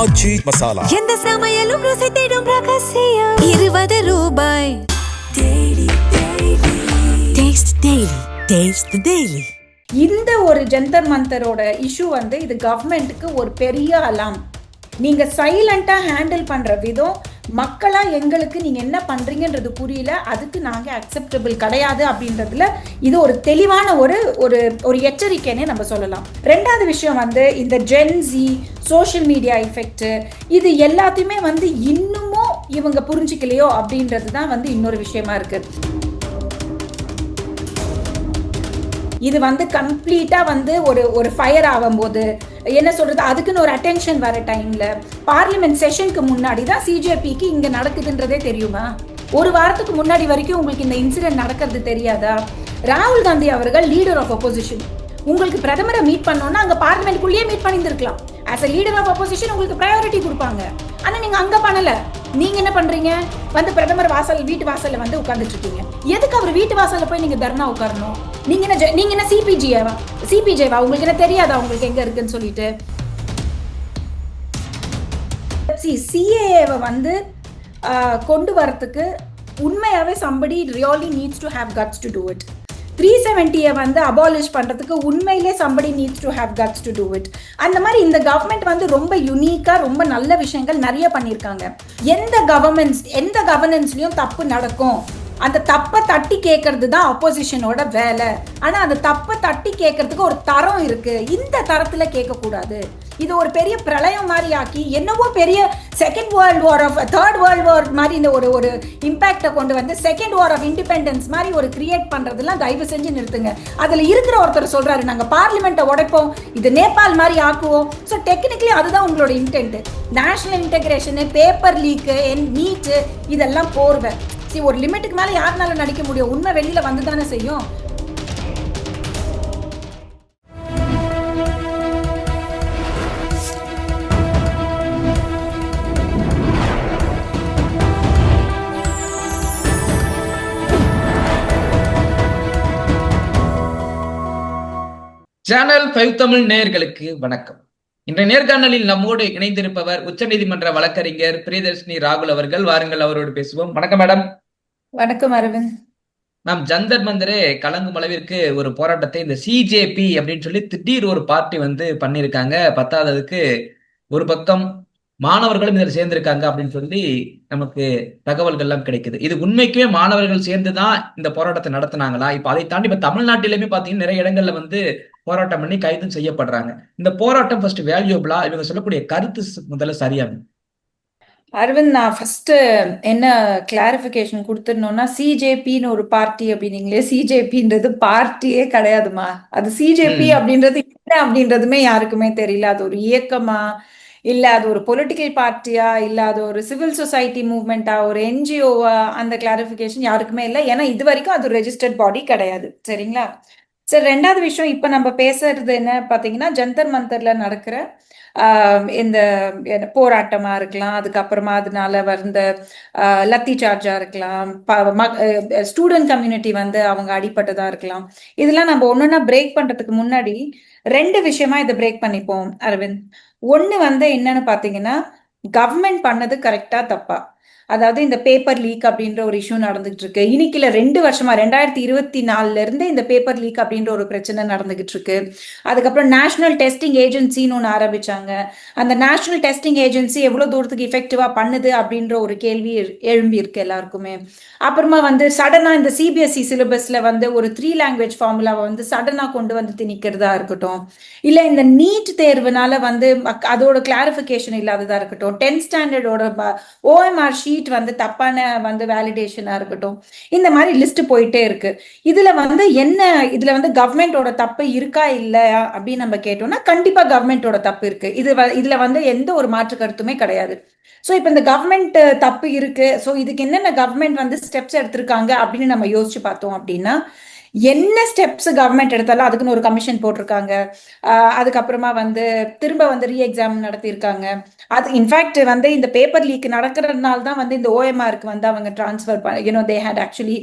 ஆச்சி மசாலா. எந்த சமையலும் ருசி தேடும் ரகசியம். 20 ரூபாய். இந்த ஒரு ஜந்தர் மந்தரோட இஷ்யூ வந்து இது கவர்மெண்ட்டுக்கு ஒரு பெரிய அலாம். நீங்க சைலண்டா ஹேண்டில் பண்ற விதம் மக்களா எங்களுக்கு நீங்க என்ன பண்றீங்கன்றது புரியல, அதுக்கு நாங்க அக்செப்டபிள் கிடையாது அப்படின்றதுல இது ஒரு தெளிவான ஒரு ஒரு ஒரு எச்சரிக்கைன்னே நம்ம சொல்லலாம். ரெண்டாவது விஷயம் வந்து இந்த ஜென்சி சோஷியல் மீடியா எஃபெக்ட், இது எல்லாத்தையுமே வந்து இன்னமும் இவங்க புரிஞ்சுக்கலையோ அப்படின்றது தான் வந்து இன்னொரு விஷயமா இருக்கு. இது வந்து கம்ப்ளீட்டா வந்து ஒரு ஃபயர் ஆகும்போது என்ன சொல்றது, அதுக்குன்னு ஒரு அட்டென்ஷன் வர டைம்ல பார்லிமெண்ட் செஷனுக்கு முன்னாடி தான் சிஜேபிக்கு இங்க நடக்குதுன்றதே தெரியுமா? ஒரு வாரத்துக்கு முன்னாடி வரைக்கும் உங்களுக்கு இந்த இன்சிடென்ட் நடக்கிறது தெரியாதா? ராகுல் காந்தி அவர்கள் லீடர் ஆஃப் அப்போசிஷன், உங்களுக்கு பிரதமரை மீட் பண்ணோம்னா அங்க பார்லிமெண்ட்குள்ளேயே மீட் பண்ணியிருந்திருக்கலாம். As a leader of opposition உங்களுக்கு ப்ரையாரிட்டி கொடுப்பாங்க. ஆனா நீங்க அங்க பண்ணல. நீங்க என்ன பண்றீங்க, வந்து பிரதமர் வீட்டு வாசல்ல வந்து உட்கார்ந்துட்டு இருக்கீங்க. எதுக்கு அவர் வீட்டு வாசல்ல போய் நீங்க தர்ணா உட்காரணும்? நீங்க என்ன சிபிஜேவா? உங்களுக்கு என்ன தெரியாதா உங்களுக்கு எங்க இருக்குன்னு சொல்லிட்டு? சிஏஏவை வந்து கொண்டு வரதுக்கு உண்மையாவே somebody really needs to have guts to do it. 370 வந்து அபாலிஷ் பண்றதுக்கு உண்மையிலே somebody needs to have guts to do it. அந்த மாதிரி இந்த கவர்மெண்ட் வந்து ரொம்ப யூனிக்கா ரொம்ப நல்ல விஷயங்கள் நிறைய பண்ணியிருக்காங்க. எந்த கவர்னன்ஸ்லயும் தப்பு நடக்கும், அந்த தப்பை தட்டி கேட்கறது தான் அப்போசிஷனோட வேலை. ஆனா அந்த தப்பை தட்டி கேட்கறதுக்கு ஒரு தரம் இருக்கு, இந்த தரத்துல கேட்க கூடாது. இது ஒரு பெரிய பிரளயம் மாதிரி ஆக்கி என்னவோ பெரிய second world war of third world war மாதிரி இந்த ஒரு இம்பாக்டை கொண்டு வந்து செகண்ட் வார் ஆஃப் இண்டிபெண்டன்ஸ் மாதிரி ஒரு கிரியேட் பண்றதெல்லாம் தயவு செஞ்சு நிறுத்துங்க. அதுல இருக்கிற ஒருத்தர் சொல்றாரு, நாங்க பார்லிமெண்ட்டை உடைப்போம், இது நேபாள் மாதிரி ஆக்குவோம். ஸோ டெக்னிக்கலி அதுதான் உங்களோட இன்டென்ட். நேஷனல் இன்டெகிரேஷனு, பேப்பர் லீக்கு, நீட்டு, இதெல்லாம் போர்வை. ஒரு லிமிட்டுக்கு மேல யாருனாலும் நடிக்க முடியும், உண்மை வெளியில வந்து தானே செய்யும். சேனல் 5 தமிழ் நேயர்களுக்கு வணக்கம். இன்றைய நேர்காணலில் நம்மோடு இணைந்திருப்பவர் உச்சநீதிமன்ற வழக்கறிஞர் பிரியதர்ஷினி ராகுல் அவர்கள். வாருங்கள், அவரோடு பேசுவோம். வணக்கம் மேடம். வணக்கம் அரவிந்த். நாம் ஜந்தர் மந்தரே கலங்கும் அளவிற்கு ஒரு போராட்டத்தை இந்த சிஜேபி அப்படின்னு சொல்லி திடீர் ஒரு பார்ட்டி வந்து பண்ணியிருக்காங்க. பத்தாததுக்கு ஒரு பக்கம் மாணவர்களும் இதில் சேர்ந்திருக்காங்க அப்படின்னு சொல்லி நமக்கு தகவல்கள் எல்லாம் கிடைக்குது. இது உண்மைக்குமே மாணவர்கள் சேர்ந்துதான் இந்த போராட்டத்தை நடத்தினாங்களா? இப்ப அதை தாண்டி இப்ப தமிழ்நாட்டிலுமே பாத்தீங்கன்னா நிறைய இடங்கள்ல வந்து போராட்டம் பண்ணி கைதும் செய்யப்படுறாங்க. இந்த போராட்டம் ஃபர்ஸ்ட் வேல்யூபிளா, இவங்க சொல்லக்கூடிய கருத்து முதல்ல சரியாங்க? அரவிந்த், நான் ஃபர்ஸ்ட் என்ன கிளாரிபிகேஷன் கொடுத்துடணும்னா, சிஜேபின்னு ஒரு பார்ட்டி அப்படின்னீங்களே, சிஜேபின்றது பார்ட்டியே கிடையாதுமா. அது சிஜேபி அப்படின்றது என்ன அப்படின்றதுமே யாருக்குமே தெரியல. அது ஒரு இயக்கமா, இல்ல அது ஒரு பொலிட்டிக்கல் பார்ட்டியா, இல்ல அது ஒரு சிவில் சொசைட்டி மூவ்மெண்டா, ஒரு என்ஜிஓவா, அந்த கிளாரிபிகேஷன் யாருக்குமே இல்லை. ஏன்னா இது வரைக்கும் அது ரெஜிஸ்டர்ட் பாடி கிடையாது. சரிங்களா? சரி, ரெண்டாவது விஷயம், இப்ப நம்ம பேசுறது என்ன பாத்தீங்கன்னா, ஜந்தர் மந்தர்ல நடக்கிற இந்த போராட்டமா இருக்கலாம், அதுக்கப்புறமா அதனால வந்த லத்தி சார்ஜா இருக்கலாம், ஸ்டூடெண்ட் கம்யூனிட்டி வந்து அவங்க அடிப்பட்டதா இருக்கலாம். இதெல்லாம் நம்ம ஒன்னொன்னா பிரேக் பண்றதுக்கு முன்னாடி ரெண்டு விஷயமா இதை பிரேக் பண்ணிப்போம் அரவிந்த். ஒண்ணு வந்து என்னன்னு பாத்தீங்கன்னா, கவர்மெண்ட் பண்ணது கரெக்டா தப்பா? அதாவது இந்த பேப்பர் லீக் அப்படின்ற ஒரு இஷ்யூ நடந்துகிட்டு இருக்கு. இன்னைக்குல 2 வருஷமா 2024 இருந்து இந்த பேப்பர் லீக் அப்படின்ற ஒரு பிரச்சனை நடந்துகிட்டு இருக்கு. அதுக்கப்புறம் நேஷனல் டெஸ்டிங் ஏஜென்சின்னு ஒன்று ஆரம்பிச்சாங்க. அந்த நேஷனல் டெஸ்டிங் ஏஜென்சி எவ்வளவு தூரத்துக்கு எஃபெக்டிவா பண்ணுது அப்படின்ற ஒரு கேள்வி எழும்பி இருக்கு எல்லாருக்குமே. அப்புறமா வந்து சடனா இந்த சிபிஎஸ்இ சிலபஸ்ல வந்து ஒரு 3 லாங்குவேஜ் ஃபார்முலாவை வந்து சடனா கொண்டு வந்து திணிக்கிறதா இருக்கட்டும், இல்ல இந்த நீட் தேர்வுனால வந்து அதோட கிளாரிபிகேஷன் இல்லாததா இருக்கட்டும், 10th ஸ்டாண்டர்டோட ஓஎம்ஆர் ஷீட் வந்து தப்பான வந்து வேலிடேஷனா இருக்கட்டும், இந்த மாதிரி லிஸ்ட் போயிட்டே இருக்கு. இதுல வந்து கவர்மெண்டோட தப்பு இருக்கா இல்லையா அப்படின்னு நம்ம கேட்டோம்னா, கண்டிப்பா கவர்மெண்டோட தப்பு இருக்கு. இதுல வந்து எந்த ஒரு மாற்று கருத்துமே கிடையாது. சோ இப்ப இந்த கவர்மெண்ட் தப்பு இருக்கு. சோ இதுக்கு என்னென்ன கவர்மெண்ட் வந்து ஸ்டெப்ஸ் எடுத்திருக்காங்க அப்படின்னு நம்ம யோசிச்சு பார்த்தோம் அப்படின்னா, என்ன ஸ்டெப்ஸ் கவர்மெண்ட் எடுத்தாலும் அதுக்குன்னு ஒரு கமிஷன் போட்டிருக்காங்க. அதுக்கப்புறமா வந்து திரும்ப வந்து ரீ எக்ஸாம் நடத்தியிருக்காங்க. அது இன்ஃபேக்ட் வந்து இந்த பேப்பர் லீக் நடக்கிறதுனால தான் வந்து இந்த ஓஎம்ஆருக்கு வந்து அவங்க transfer they had actually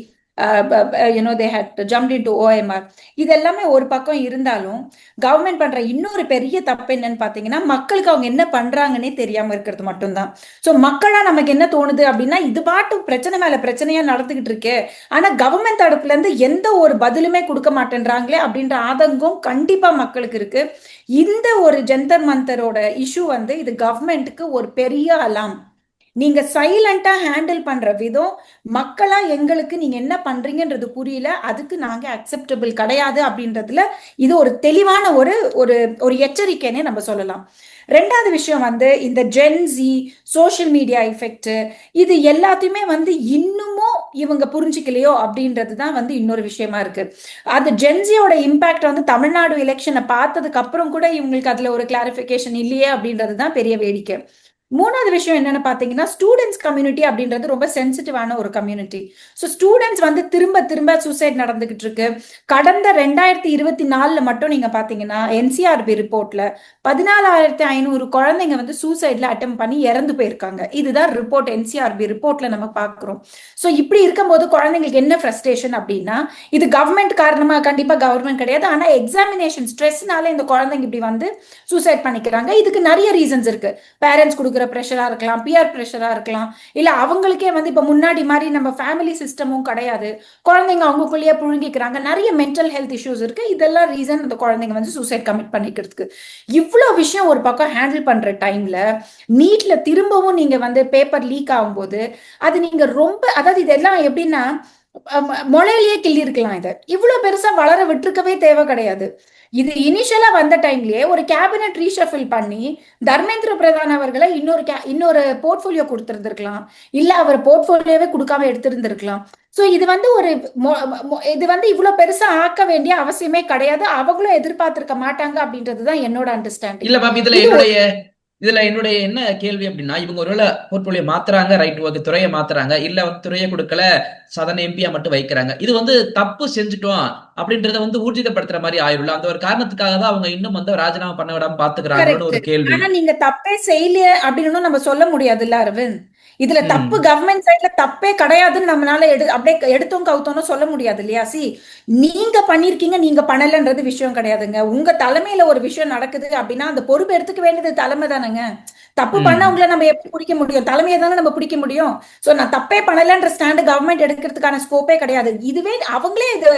they had jumped into OMR. இது எல்லாமே ஒரு பக்கம் இருந்தாலும் கவர்மெண்ட் பண்ற இன்னொரு பெரிய தப்பு என்னன்னு பாத்தீங்கன்னா, மக்களுக்கு அவங்க என்ன பண்றாங்கன்னே தெரியாம இருக்கிறது மட்டும்தான். சோ மக்களா நமக்கு என்ன தோணுது அப்படின்னா, இது பாட்டு பிரச்சனை மேல பிரச்சனையா நடந்துகிட்டு இருக்கு, ஆனா கவர்மெண்ட் தரப்புல இருந்து எந்த ஒரு பதிலுமே கொடுக்க மாட்டேன்றாங்களே அப்படின்ற ஆதங்கம் கண்டிப்பா மக்களுக்கு இருக்கு. இந்த ஒரு ஜந்தர் மந்தரோட இஷ்யூ வந்து இது கவர்மெண்ட்டுக்கு ஒரு பெரிய அலாம். நீங்க சைலண்டா ஹேண்டில் பண்ற விதம் மக்களா எங்களுக்கு நீங்க என்ன பண்றீங்கன்றது புரியல, அதுக்கு நாங்க அக்செப்டபிள் கிடையாது அப்படின்றதுல இது ஒரு தெளிவான ஒரு ஒரு ஒரு எச்சரிக்கைன்னே நம்ம சொல்லலாம். ரெண்டாவது விஷயம் வந்து இந்த ஜென்சி சோஷியல் மீடியா எஃபெக்ட், இது எல்லாத்தையுமே வந்து இன்னமும் இவங்க புரிஞ்சுக்கலையோ அப்படின்றது தான் வந்து இன்னொரு விஷயமா இருக்கு. அது ஜென்சியோட இம்பாக்ட் வந்து தமிழ்நாடு எலெக்ஷனை பார்த்ததுக்கு அப்புறம் கூட இவங்களுக்கு அதுல ஒரு கிளாரிபிகேஷன் இல்லையே அப்படின்றது தான் பெரிய வேடிக்கை. மூணாவது விஷயம் என்னன்னு பாத்தீங்கன்னா, ஸ்டூடெண்ட்ஸ் கம்யூனிட்டி அப்படின்றது ரொம்ப சென்சிட்டிவான ஒரு கம்யூனிட்டி. ஸோ ஸ்டூடெண்ட்ஸ் வந்து திரும்ப திரும்ப சூசைட் நடந்துகிட்டு இருக்கு. கடந்த 2024 மட்டும் நீங்க பாத்தீங்கன்னா NCRB ரிப்போர்ட்ல 14,500 குழந்தைங்க வந்து சூசைட்ல அட்டெம்ப்ட் பண்ணி இறந்து போயிருக்காங்க. இதுதான் ரிப்போர்ட், NCRB ரிப்போர்ட்ல நம்ம பாக்குறோம். ஸோ இப்படி இருக்கும்போது குழந்தைங்களுக்கு என்ன ஃப்ரஸ்ட்ரேஷன் அப்படின்னா, இது கவர்மெண்ட் காரணமா? கண்டிப்பா கவர்மெண்ட் கிடையாது. ஆனா எக்ஸாமினேஷன் ஸ்ட்ரெஸ்னால இந்த குழந்தைங்க இப்படி வந்து சூசைட் பண்ணிக்கிறாங்க. இதுக்கு நிறைய ரீசன்ஸ் இருக்கு. பேரண்ட்ஸ் கொடுக்குற ப்ரெஷரா இருக்கலாம், பியர் ப்ரெஷரா இருக்கலாம், இல்ல அவங்களுக்கே வந்து இப்ப முன்னாடி மாதிரி நம்ம ஃபேமிலி சிஸ்டமும் கிடையாது, குழந்தைங்க அவங்களுக்குள்ளேயே புழுங்கிக்கிறாங்க, நிறைய மென்டல் ஹெல்த் இஷ்யூஸ் இருக்கு. இதெல்லாம் ரீசன் அந்த குழந்தைங்க வந்து சூசைட் கமிட் பண்ணிக்கிறதுக்கு. இவ்வளவு விஷயம் ஒரு பக்கம் ஹேண்டில் பண்ற டைம்ல நீட்ல திரும்பவும் நீங்க வந்து பேப்பர் லீக் ஆகும்போது அது நீங்க ரொம்ப, அதாவது இதெல்லாம் எப்படின்னா முளையிலேயே கிள்ளி இருக்கலாம். இதை இவ்வளவு பெருசா வளர விட்டுருக்கவே தேவை கிடையாது. இது இனிஷியலா வந்த டைம்லயே ஒரு கேபினட் ரீஷஃபில் பண்ணி தர்மேந்திர பிரதான் அவர்களை இன்னொரு போர்ட்போலியோ கொடுத்திருந்திருக்கலாம், இல்ல அவர் போர்ட்போலியோவே கொடுக்காம எடுத்திருந்திருக்கலாம். சோ இது வந்து இது வந்து இவ்வளவு பெருசா ஆக்க வேண்டிய அவசியமே கிடையாது. அவங்களும் எதிர்பார்த்திருக்க மாட்டாங்க அப்படின்றதுதான் என்னோட அண்டர்ஸ்டாண்டிங். இல்ல மேம், இதுல என்னுடைய என்ன கேள்வி அப்படின்னா, இவங்க ஒருவேளை போர்ட்போலியோ மாத்துறாங்க, ரைட், ஓகே, துறையை மாத்துறாங்க, இல்ல வந்து துறையை கொடுக்கல, சாதாரண எம்பியா மட்டும் வைக்கிறாங்க, இது வந்து தப்பு செஞ்சுட்டோம் அப்படின்றத வந்து ஊர்ஜிதப்படுத்துற மாதிரி ஆயுள்ள அந்த ஒரு காரணத்துக்காக தான் அவங்க இன்னும் வந்து ராஜினாமா பண்ண விடாம பாத்துக்கிறாங்கன்னு ஒரு கேள்வி. ஆனா நீங்க தப்பே செய்யல அப்படின்னு நம்ம சொல்ல முடியாதுல்ல அரவிந்த். இதுல தப்பு கவர்மெண்ட் சைட்ல தப்பே கிடையாதுன்னு நம்மளால அப்படியே எடுத்தோம் கவுத்தோன்னு சொல்ல முடியாது இல்லையா? நீங்க பண்ணிருக்கீங்க, நீங்க பண்ணலன்றது விஷயம் கிடையாதுங்க. உங்க தலைமையில ஒரு விஷயம் நடக்குது அப்படின்னா அந்த பொறுப்பு எடுத்துக்க வேண்டியது தலைமை தானேங்க. தப்பு பண்ணவங்களை நம்ம எப்படி பிடிக்க முடியும்? தலைமையை தானே நம்ம பிடிக்க முடியும். சோ நான் தப்பே பண்ணலன்ற ஸ்டாண்ட் கவர்மெண்ட் எடுக்கிறதுக்கான ஸ்கோப்பே கிடையாது. இதுவே அவங்களே இது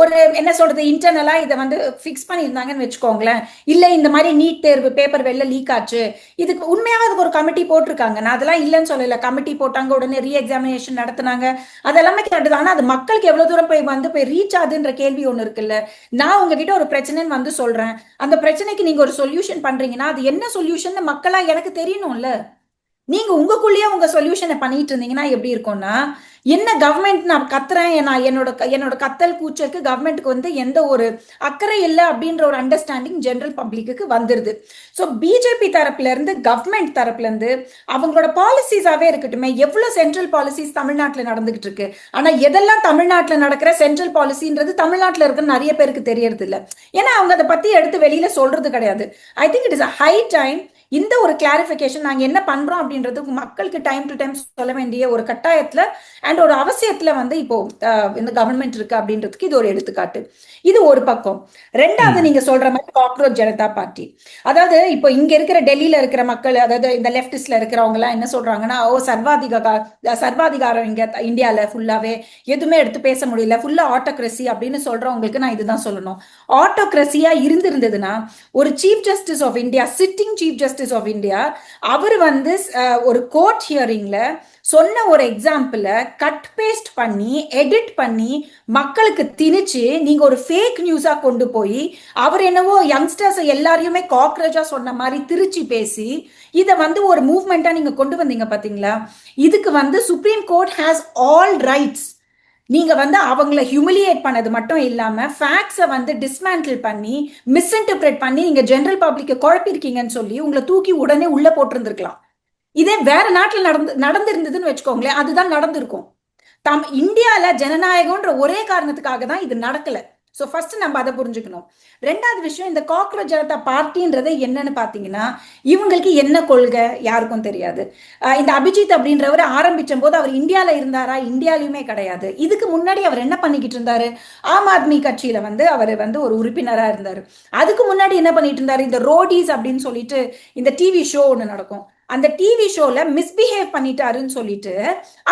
ஒரு என்ன சொல்றது இன்டர்னலா இதை வந்து பிக்ஸ் பண்ணியிருந்தாங்கன்னு வச்சுக்கோங்களேன், இல்ல இந்த மாதிரி நீட் தேர்வு பேப்பர் வெளில லீக் ஆச்சு, இதுக்கு உண்மையாக அதுக்கு ஒரு கமிட்டி போட்டிருக்காங்க, நான் அதெல்லாம் இல்லைன்னு சொல்லல, கமிட்டி போட்டாங்க, உடனே ரீ எக்ஸாமினேஷன் நடத்தினாங்க, அதெல்லாமே கேட்டது. ஆனா அது மக்களுக்கு எவ்வளவு தூரம் போய் ரீச் ஆகுதுன்ற கேள்வி ஒண்ணு இருக்குல்ல. நான் உங்ககிட்ட ஒரு பிரச்சனைன்னு வந்து சொல்றேன், அந்த பிரச்சனைக்கு நீங்க ஒரு சொல்யூஷன் பண்றீங்கன்னா அது என்ன சொல்யூஷன் மக்களா எனக்கு தெரியணும்ல. நீங்க உங்களுக்குள்ளேயே உங்க சொல்யூஷனை பண்ணிட்டு இருந்தீங்கன்னா எப்படி இருக்கும்னா, என்ன கவர்மெண்ட் நான் கத்துறேன், நான் என்னோட கத்தல் கூச்சலுக்கு கவர்மெண்ட்டுக்கு வந்து எந்த ஒரு அக்கறை இல்லை அப்படின்ற ஒரு அண்டர்ஸ்டாண்டிங் ஜெனரல் பப்ளிக்கு வந்துருது. ஸோ பிஜேபி தரப்புல இருந்து கவர்மெண்ட் தரப்புல இருந்து அவங்களோட பாலிசிஸாவே இருக்கட்டுமே, எவ்வளவு சென்ட்ரல் பாலிசிஸ் தமிழ்நாட்டில் நடந்துகிட்டு இருக்கு, ஆனா எதெல்லாம் தமிழ்நாட்டில் நடக்கிற சென்ட்ரல் பாலிசின்றது தமிழ்நாட்டில் இருக்க நிறைய பேருக்கு தெரியறது இல்லை. ஏன்னா அவங்க அதை பத்தி எடுத்து வெளியில சொல்றது கிடையாது. I think it is a high time இந்த ஒரு கிளாரிபிகேஷன் நாங்க என்ன பண்றோம் அப்படின்றது மக்களுக்கு டைம் டு டைம் சொல்ல வேண்டிய ஒரு கட்டாயத்துல அண்ட் ஒரு அவசியத்துல வந்து இப்போ இந்த கவர்மெண்ட் இருக்கு அப்படின்றதுக்கு இது ஒரு எடுத்துக்காட்டு. இது ஒரு பக்கம். ரெண்டாவது நீங்க சொல்ற மாதிரி காக்ரோச் ஜனதா பார்ட்டி, அதாவது இப்போ இங்க இருக்கிற டெல்லியில இருக்கிற மக்கள், அதாவது இந்த லெப்டிஸ்ட்ல இருக்கிறவங்க எல்லாம் என்ன சொல்றாங்கன்னா, சர்வாதிகாரம் இங்க இந்தியால ஃபுல்லாவே எதுவுமே எடுத்து பேச முடியல, ஃபுல்லா ஆட்டோக்ரஸி அப்படின்னு சொல்றவங்களுக்கு நான் இதுதான் சொல்லணும். ஆட்டோக்ரஸியா இருந்திருந்ததுன்னா ஒரு chief justice of India, sitting chief justice of India, அவர் வந்து ஒரு கோர்ட் ஹியரிங்ல சொன்ன ஒரு எக்ஸாம்பிள கட் பேஸ்ட் பண்ணி எடிட் பண்ணி மக்களுக்கு திணிச்சு நீங்க ஒரு ஃபேக் நியூஸா கொண்டு போய் அவர் என்னவோ யங்ஸ்டர்ஸ் எல்லாரையுமே காக்ரோச்சா சொன்ன மாதிரி திருச்சி பேசி இதை வந்து ஒரு மூவ்மெண்டா நீங்க கொண்டு வந்தீங்க பாத்தீங்களா? இதுக்கு வந்து supreme court has all rights. நீங்க வந்து அவங்கள ஹியூமிலியேட் பண்ணது மட்டும் இல்லாம ஃபேக்ட்ஸை வந்து டிஸ்மேண்டில் பண்ணி மிஸ்இன்டர்பிரேட் பண்ணி நீங்க ஜெனரல் பப்ளிக்கை குழப்பிருக்கீங்கன்னு சொல்லி உங்களை தூக்கி உடனே உள்ள போட்டிருந்திருக்கலாம். இதே வேற நாட்டில் நடந்திருந்ததுன்னு வச்சுக்கோங்களேன், அதுதான் நடந்திருக்கும். இந்தியால ஜனநாயகம்ன்ற ஒரே காரணத்துக்காக தான் இது நடக்கல. ஸோ ஃபர்ஸ்ட் நம்ம அதை புரிஞ்சுக்கணும். ரெண்டாவது விஷயம், இந்த காக்ரோச் ஜனதா பார்ட்டின்றது என்னன்னு பார்த்தீங்கன்னா, இவங்களுக்கு என்ன கொள்கை யாருக்கும் தெரியாது. இந்த அபிஜித் அப்படின்றவர் ஆரம்பிச்ச போது அவர் இந்தியாவில் இருந்தாரா? இந்தியாலையுமே கிடையாது. இதுக்கு முன்னாடி அவர் என்ன பண்ணிக்கிட்டு இருந்தாரு? ஆம் ஆத்மி கட்சியில வந்து அவர் வந்து ஒரு உறுப்பினராக இருந்தார். அதுக்கு முன்னாடி என்ன பண்ணிட்டு இருந்தாரு? இந்த ரோடிஸ் அப்படின்னு சொல்லிட்டு இந்த டிவி ஷோ ஒன்று நடக்கும். அந்த டிவி ஷோல மிஸ்பிஹேவ் பண்ணிட்டாருன்னு சொல்லிட்டு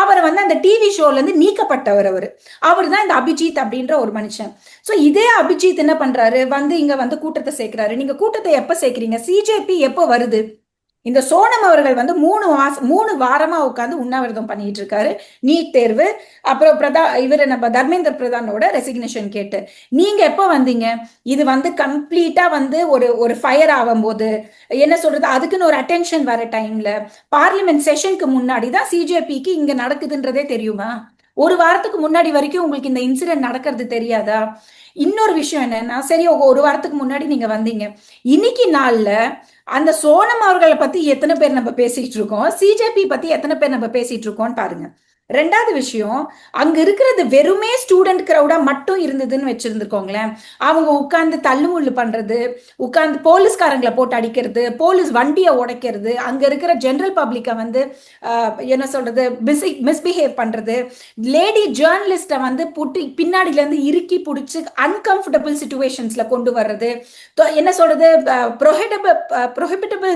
அவர் வந்து அந்த டிவி ஷோல இருந்து நீக்கப்பட்டவர். அவர் தான் இந்த அபிஜித் அப்படின்ற ஒரு மனுஷன். சோ இதே அபிஜித் என்ன பண்றாரு? வந்து இங்க வந்து கூட்டத்தை சேர்க்கிறாரு. நீங்க கூட்டத்தை எப்ப சேர்க்கிறீங்க? சிஜேபி எப்போ வருது? இந்த சோனம் அவர்கள் வந்து 3 வாரமா உட்காந்து உண்ணாவிரதம் பண்ணிட்டு இருக்காரு. நீட் தேர்வு, அப்புறம் இவர் நம்ம தர்மேந்திர பிரதானோட ரெசிக்னேஷன் கேட்டு. நீங்க எப்ப வந்தீங்க? இது வந்து கம்ப்ளீட்டா வந்து ஒரு ஃபயர் ஆகும் போது என்ன சொல்றது, அதுக்குன்னு ஒரு அட்டென்ஷன் வர டைம்ல பார்லிமெண்ட் செஷனுக்கு முன்னாடி தான் சிஜேபிக்கு இங்க நடக்குதுன்றதே தெரியுமா? ஒரு வாரத்துக்கு முன்னாடி வரைக்கும் உங்களுக்கு இந்த இன்சிடென்ட் நடக்கிறது தெரியாதா? இன்னொரு விஷயம் என்னன்னா, சரி ஒரு வாரத்துக்கு முன்னாடி நீங்க வந்தீங்க, இன்னைக்கு நாள்ல அந்த சோனம் அவர்களை பத்தி எத்தனை பேர் நம்ம பேசிட்டு இருக்கோம், சிஜேபி பத்தி எத்தனை பேர் நம்ம பேசிட்டு இருக்கோம்னு பாருங்க. ரெண்டாவது விஷயம், அங்க இருக்கிறது வெறுமே ஸ்டூடெண்ட் கிரௌடா மட்டும் இருந்ததுன்னு வச்சிருந்துருக்கோங்களேன், அவங்க உட்கார்ந்து தள்ளுமுள்ளு பண்றது, உட்கார்ந்து போலீஸ்காரங்களை போட்டு அடிக்கிறது, போலீஸ் வண்டியை உடைக்கிறது, அங்க இருக்கிற ஜெனரல் பப்ளிக்கை வந்து என்ன சொல்றது மிஸ்பிஹேவ் பண்றது, லேடி ஜேர்னலிஸ்ட வந்து பின்னாடில இருந்து இறுக்கி பிடிச்சி அன்கம்ஃபர்டபுள் சிச்சுவேஷன்ஸ்ல கொண்டு வர்றது, என்ன சொல்றது ப்ரொஹிபிட்டபிள்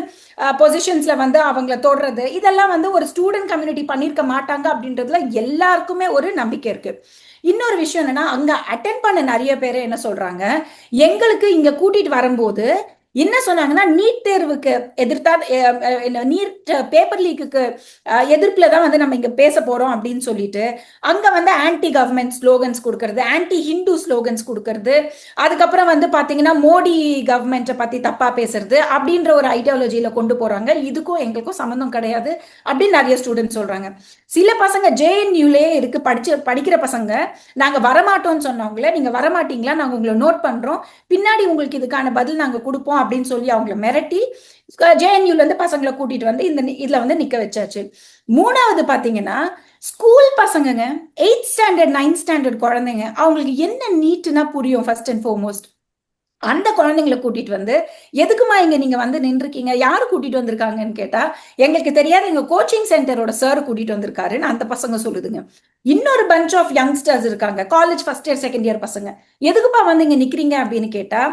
பொசிஷன்ஸ்ல வந்து அவங்கள தொடுறது, இதெல்லாம் வந்து ஒரு ஸ்டூடெண்ட் கம்யூனிட்டி பண்ணிருக்க மாட்டாங்க அப்படின்றதுல எல்லாருக்குமே ஒரு நம்பிக்கை இருக்கு. இன்னொரு விஷயம் என்னன்னா, அங்க அட்டென்ட் பண்ண நிறைய பேர் என்ன சொல்றாங்க, எங்களுக்கு இங்க கூட்டிட்டு வரும்போது என்ன சொன்னாங்கன்னா, நீட் தேர்வுக்கு எதிர்த்தா நீட் பேப்பர் லீக்குக்கு எதிர்ப்புல தான் வந்து நம்ம இங்க பேச போறோம் அப்படின்னு சொல்லிட்டு அங்க வந்து ஆன்டி கவர்மெண்ட் ஸ்லோகன்ஸ் கொடுக்கறது, ஆன்டி ஹிந்து ஸ்லோகன்ஸ் கொடுக்கறது, அதுக்கப்புறம் வந்து பாத்தீங்கன்னா மோடி கவர்மெண்ட்டை பத்தி தப்பா பேசுறது அப்படின்ற ஒரு ஐடியாலஜியில கொண்டு போறாங்க. இதுக்கும் எங்களுக்கும் சம்மந்தம் கிடையாது அப்படின்னு நிறைய ஸ்டூடெண்ட்ஸ் சொல்றாங்க. சில பசங்க ஜேஎன்யூலே இருக்கு படிக்கிற பசங்க, நாங்க வரமாட்டோம்னு சொன்னவங்கள நீங்க வரமாட்டீங்களா, நாங்க உங்களை நோட் பண்றோம், பின்னாடி உங்களுக்கு இதுக்கான பதில் நாங்க கொடுப்போம் அப்படின்னு சொல்லி அவங்கள மிரட்டி ஜேஎன்யூல இருந்து பசங்களை கூட்டிட்டு வந்து இதுல வந்து நிக்க வச்சாச்சு. மூணாவது பாத்தீங்கன்னா, school பசங்கங்க, 8th standard 9th standard குழந்தைங்க, அவங்களுக்கு என்ன நீட்னா புரியும் ஃபர்ஸ்ட் அண்ட் ஃபார்மோஸ்ட். அந்த குழந்தைங்களை கூட்டிட்டு வந்து எதுக்குமா இங்க நீங்க வந்து நின்றுருக்கீங்க, யாரு கூட்டிட்டு வந்திருக்காங்கன்னு கேட்டா, எங்களுக்கு தெரியாது, எங்க கோச்சிங் சென்டரோட சார் கூட்டிட்டு வந்திருக்காருன்னு அந்த பசங்க சொல்லுதுங்க. இன்னொரு பஞ்ச் ஆஃப் யங்ஸ்டர்ஸ் இருக்காங்க, college first year second year பசங்க, எதுக்குப்பா வந்து இங்க நிக்கிறீங்க அப்படின்னு கேட்டா,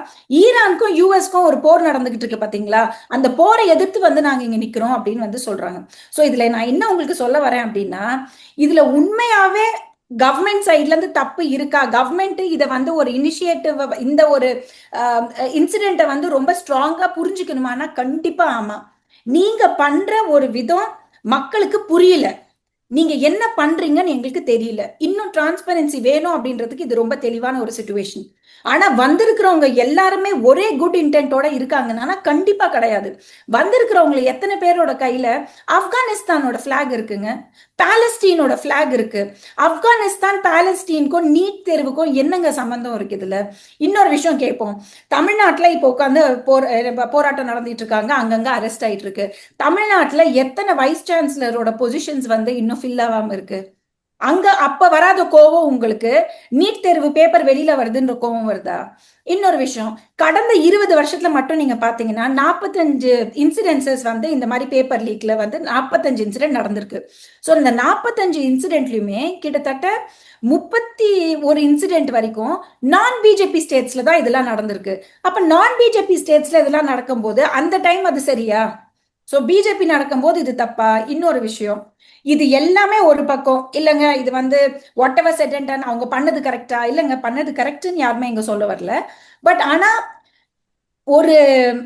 ஈரானுக்கும் யூஎஸ்க்கும் ஒரு போர் நடந்துகிட்டு இருக்கு பாத்தீங்களா, அந்த போரை எதிர்த்து வந்து நாங்க இங்க நிக்கிறோம் அப்படின்னு வந்து சொல்றாங்க. சோ இதுல நான் என்ன உங்களுக்கு சொல்ல வரேன் அப்படின்னா, இதுல உண்மையாவே கவர்மெண்ட் சைட்ல இருந்து தப்பு இருக்கா, கவர்மெண்ட் இதை வந்து ஒரு இனிஷியேட்டிவ், இந்த ஒரு இன்சிடென்ட்டை வந்து ரொம்ப ஸ்ட்ராங்கா புரிஞ்சுக்கணுமானா கண்டிப்பா ஆமா. நீங்க பண்ற ஒரு விதம் மக்களுக்கு புரியல, நீங்க என்ன பண்றீங்கன்னு எங்களுக்கு தெரியல, இன்னும் டிரான்ஸ்பரன்சி வேணும் அப்படின்றதுக்கு இது ரொம்ப தெளிவான ஒரு சிச்சுவேஷன். ஆனா வந்திருக்கிறவங்க எல்லாருமே ஒரே குட் இன்டென்ட்டோட இருக்காங்கன்னா கண்டிப்பா கிடையாது. வந்திருக்கிறவங்க எத்தனை பேரோட கையில ஆப்கானிஸ்தானோட பிளாக் இருக்குங்க, பாலஸ்தீனோட பிளாக் இருக்கு. ஆப்கானிஸ்தான் பாலஸ்தீனுக்கும் நீட் தேர்வுக்கும் என்னங்க சம்பந்தம் இருக்கு இதுல? இன்னொரு விஷயம் கேட்போம், தமிழ்நாட்டுல இப்போ உட்காந்து போராட்டம் நடந்துட்டு இருக்காங்க, அங்கங்க அரெஸ்ட் ஆயிட்டு இருக்கு. தமிழ்நாட்டுல எத்தனை வைஸ் சான்சலரோட பொசிஷன்ஸ் வந்து இன்னும் ஃபில் ஆகாம இருக்கு? அங்க அப்ப வராத கோவம் உங்களுக்கு நீட் தேர்வு பேப்பர் வெளியில வருதுன்ற கோவம் வருதா? இன்னொரு விஷயம், கடந்த 20 வருஷத்துல மட்டும் நீங்க பாத்தீங்கன்னா 45 இன்சிடென்சஸ் வந்து இந்த மாதிரி பேப்பர் லீக்ல வந்து 45 இன்சிடென்ட் நடந்திருக்கு. சோ இந்த 45 இன்சிடென்ட்லயுமே கிட்டத்தட்ட 31 இன்சிடென்ட் வரைக்கும் நான் பிஜேபி ஸ்டேட்ஸ்ல தான் இதெல்லாம் நடந்திருக்கு. அப்ப நான் பிஜேபி ஸ்டேட்ஸ்ல இதெல்லாம் நடக்கும்போது அந்த டைம் அது சரியா? சோ பிஜேபி நடக்கும்போது இது தப்பா? இன்னொரு விஷயம், இது எல்லாமே ஒரு பக்கம் இல்லைங்க, இது வந்து what ever said and ton, அவங்க பண்ணது கரெக்டா? இல்லைங்க, பண்ணது கரெக்ட்னு யாருமே இங்க சொல்ல வரல. பட் ஆனா ஒரு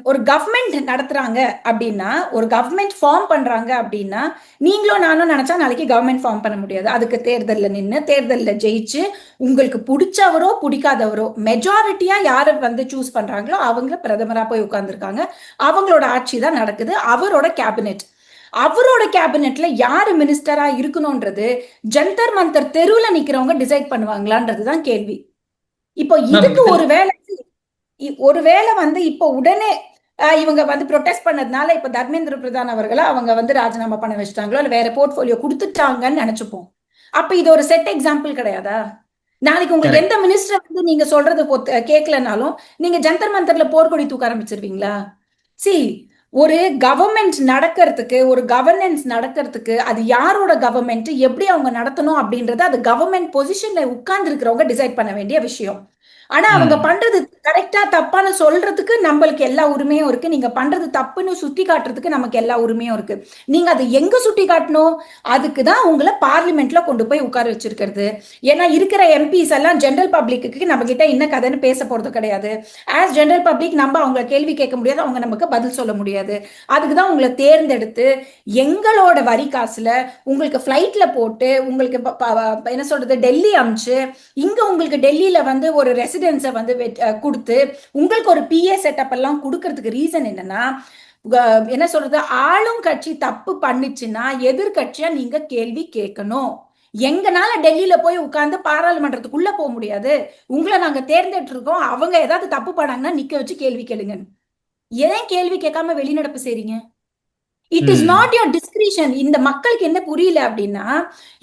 ஒரு கவர்மெண்ட் நடத்துறாங்க அப்படின்னா, ஒரு கவர்மெண்ட் ஃபார்ம் பண்றாங்க அப்படின்னா, நீங்களும் நானும் நினைச்சா நாளைக்கு கவர்மெண்ட் ஃபார்ம் பண்ண முடியாது. அதுக்கு தேர்தலில் நின்று தேர்தலில் ஜெயிச்சு உங்களுக்கு பிடிச்சவரோ பிடிக்காதவரோ மெஜாரிட்டியா யாரை வந்து சூஸ் பண்றாங்களோ அவங்க பிரதமரா போய் உட்கார்ந்துருக்காங்க. அவங்களோட ஆட்சி தான் நடக்குது. அவரோட கேபினெட்ல யாரு மினிஸ்டரா இருக்கணும்ன்றது ஜந்தர் மந்தர் தெருவுல நிக்கிறவங்க டிசைட் பண்ணுவாங்களான்றதுதான் கேள்வி. இப்போ இதுக்கு ஒருவேளை வந்து இப்போ உடனே இவங்க வந்து ப்ரொடெஸ்ட் பண்ணதுனால இப்ப தர்மேந்திர பிரதான் அவர்களை அவங்க வந்து ராஜினாமா பண்ண வச்சுட்டாங்களோ இல்ல வேற போர்ட்போலியோ கொடுத்துட்டாங்கன்னு நினைச்சுப்போம். அப்ப இது ஒரு செட் எக்ஸாம்பிள் கிடையாதா? நாளைக்கு உங்களுக்கு கரெக்ட். எந்த மினிஸ்டர் வந்து நீங்க சொல்றது கேட்கலனாலும் நீங்க ஜந்தர் மந்தர்ல போர்க்கொடி தூக்க ஆரம்பிச்சிருவீங்களா? சி, ஒரு கவர்மெண்ட் நடக்கிறதுக்கு, ஒரு கவர்னன்ஸ் நடக்கிறதுக்கு, அது யாரோட கவர்மெண்ட், எப்படி அவங்க நடத்தணும் அப்படின்றது அது கவர்மெண்ட் பொசிஷன்ல உட்கார்ந்து இருக்கிறவங்க டிசைட் பண்ண வேண்டிய விஷயம். ஆனா அவங்க ம். பண்றது கரெக்டா தப்பான்னு சொல்றதுக்கு நம்மளுக்கு எல்லா உரிமையும் இருக்கு. நீங்க பண்றது தப்புன்னு சுட்டி காட்டுறதுக்கு நமக்கு எல்லா உரிமையும் இருக்கு. நீங்க அதை எங்க சுட்டி காட்டணும்? அதுக்கு தான் உங்களை பார்லிமெண்ட்ல கொண்டு போய் உட்கார வச்சிருக்கிறது. ஏன்னா இருக்கிற எம்பிஸ் எல்லாம் ஜெனரல் பப்ளிக்கு நம்ம கிட்ட என்ன கதைன்னு பேச போறது கிடையாது. ஆஸ் ஜெனரல் பப்ளிக் நம்ம அவங்க கேள்வி கேட்க முடியாது, அவங்க நமக்கு பதில் சொல்ல முடியாது. அதுக்கு தான் உங்களை தேர்ந்தெடுத்து எங்களோட வரி காசுல உங்களுக்கு ஃபிளைட்ல போட்டு உங்களுக்கு என்ன சொல்றது டெல்லி அமிச்சு இங்க உங்களுக்கு டெல்லியில வந்து ஒரு ரெசிடென்ஸை வந்து கொடுத்து உங்களுக்கு ஒரு பிஏ செட்டப் எல்லாம் கொடுக்கறதுக்கு ரீசன் என்னன்னா, என்ன சொல்றது, ஆளும் கட்சி தப்பு பண்ணுச்சுன்னா எதிர்கட்சியா நீங்க கேள்வி கேட்கணும். எங்கனால டெல்லியில போய் உட்கார்ந்து பாராளுமன்றத்துக்குள்ள போக முடியாது. உங்களை நாங்க தேர்ந்தெடுத்து இருக்கோம், அவங்க ஏதாவது தப்பு பண்ணாங்கன்னா நிக்க வச்சு கேள்வி கேளுங்க. ஏன் கேள்வி கேட்காம வெளிநடப்பு செய்றீங்க? இட் இஸ் ம். Not your discretion. இந்த மக்களுக்கு என்ன புரியல அப்படின்னா,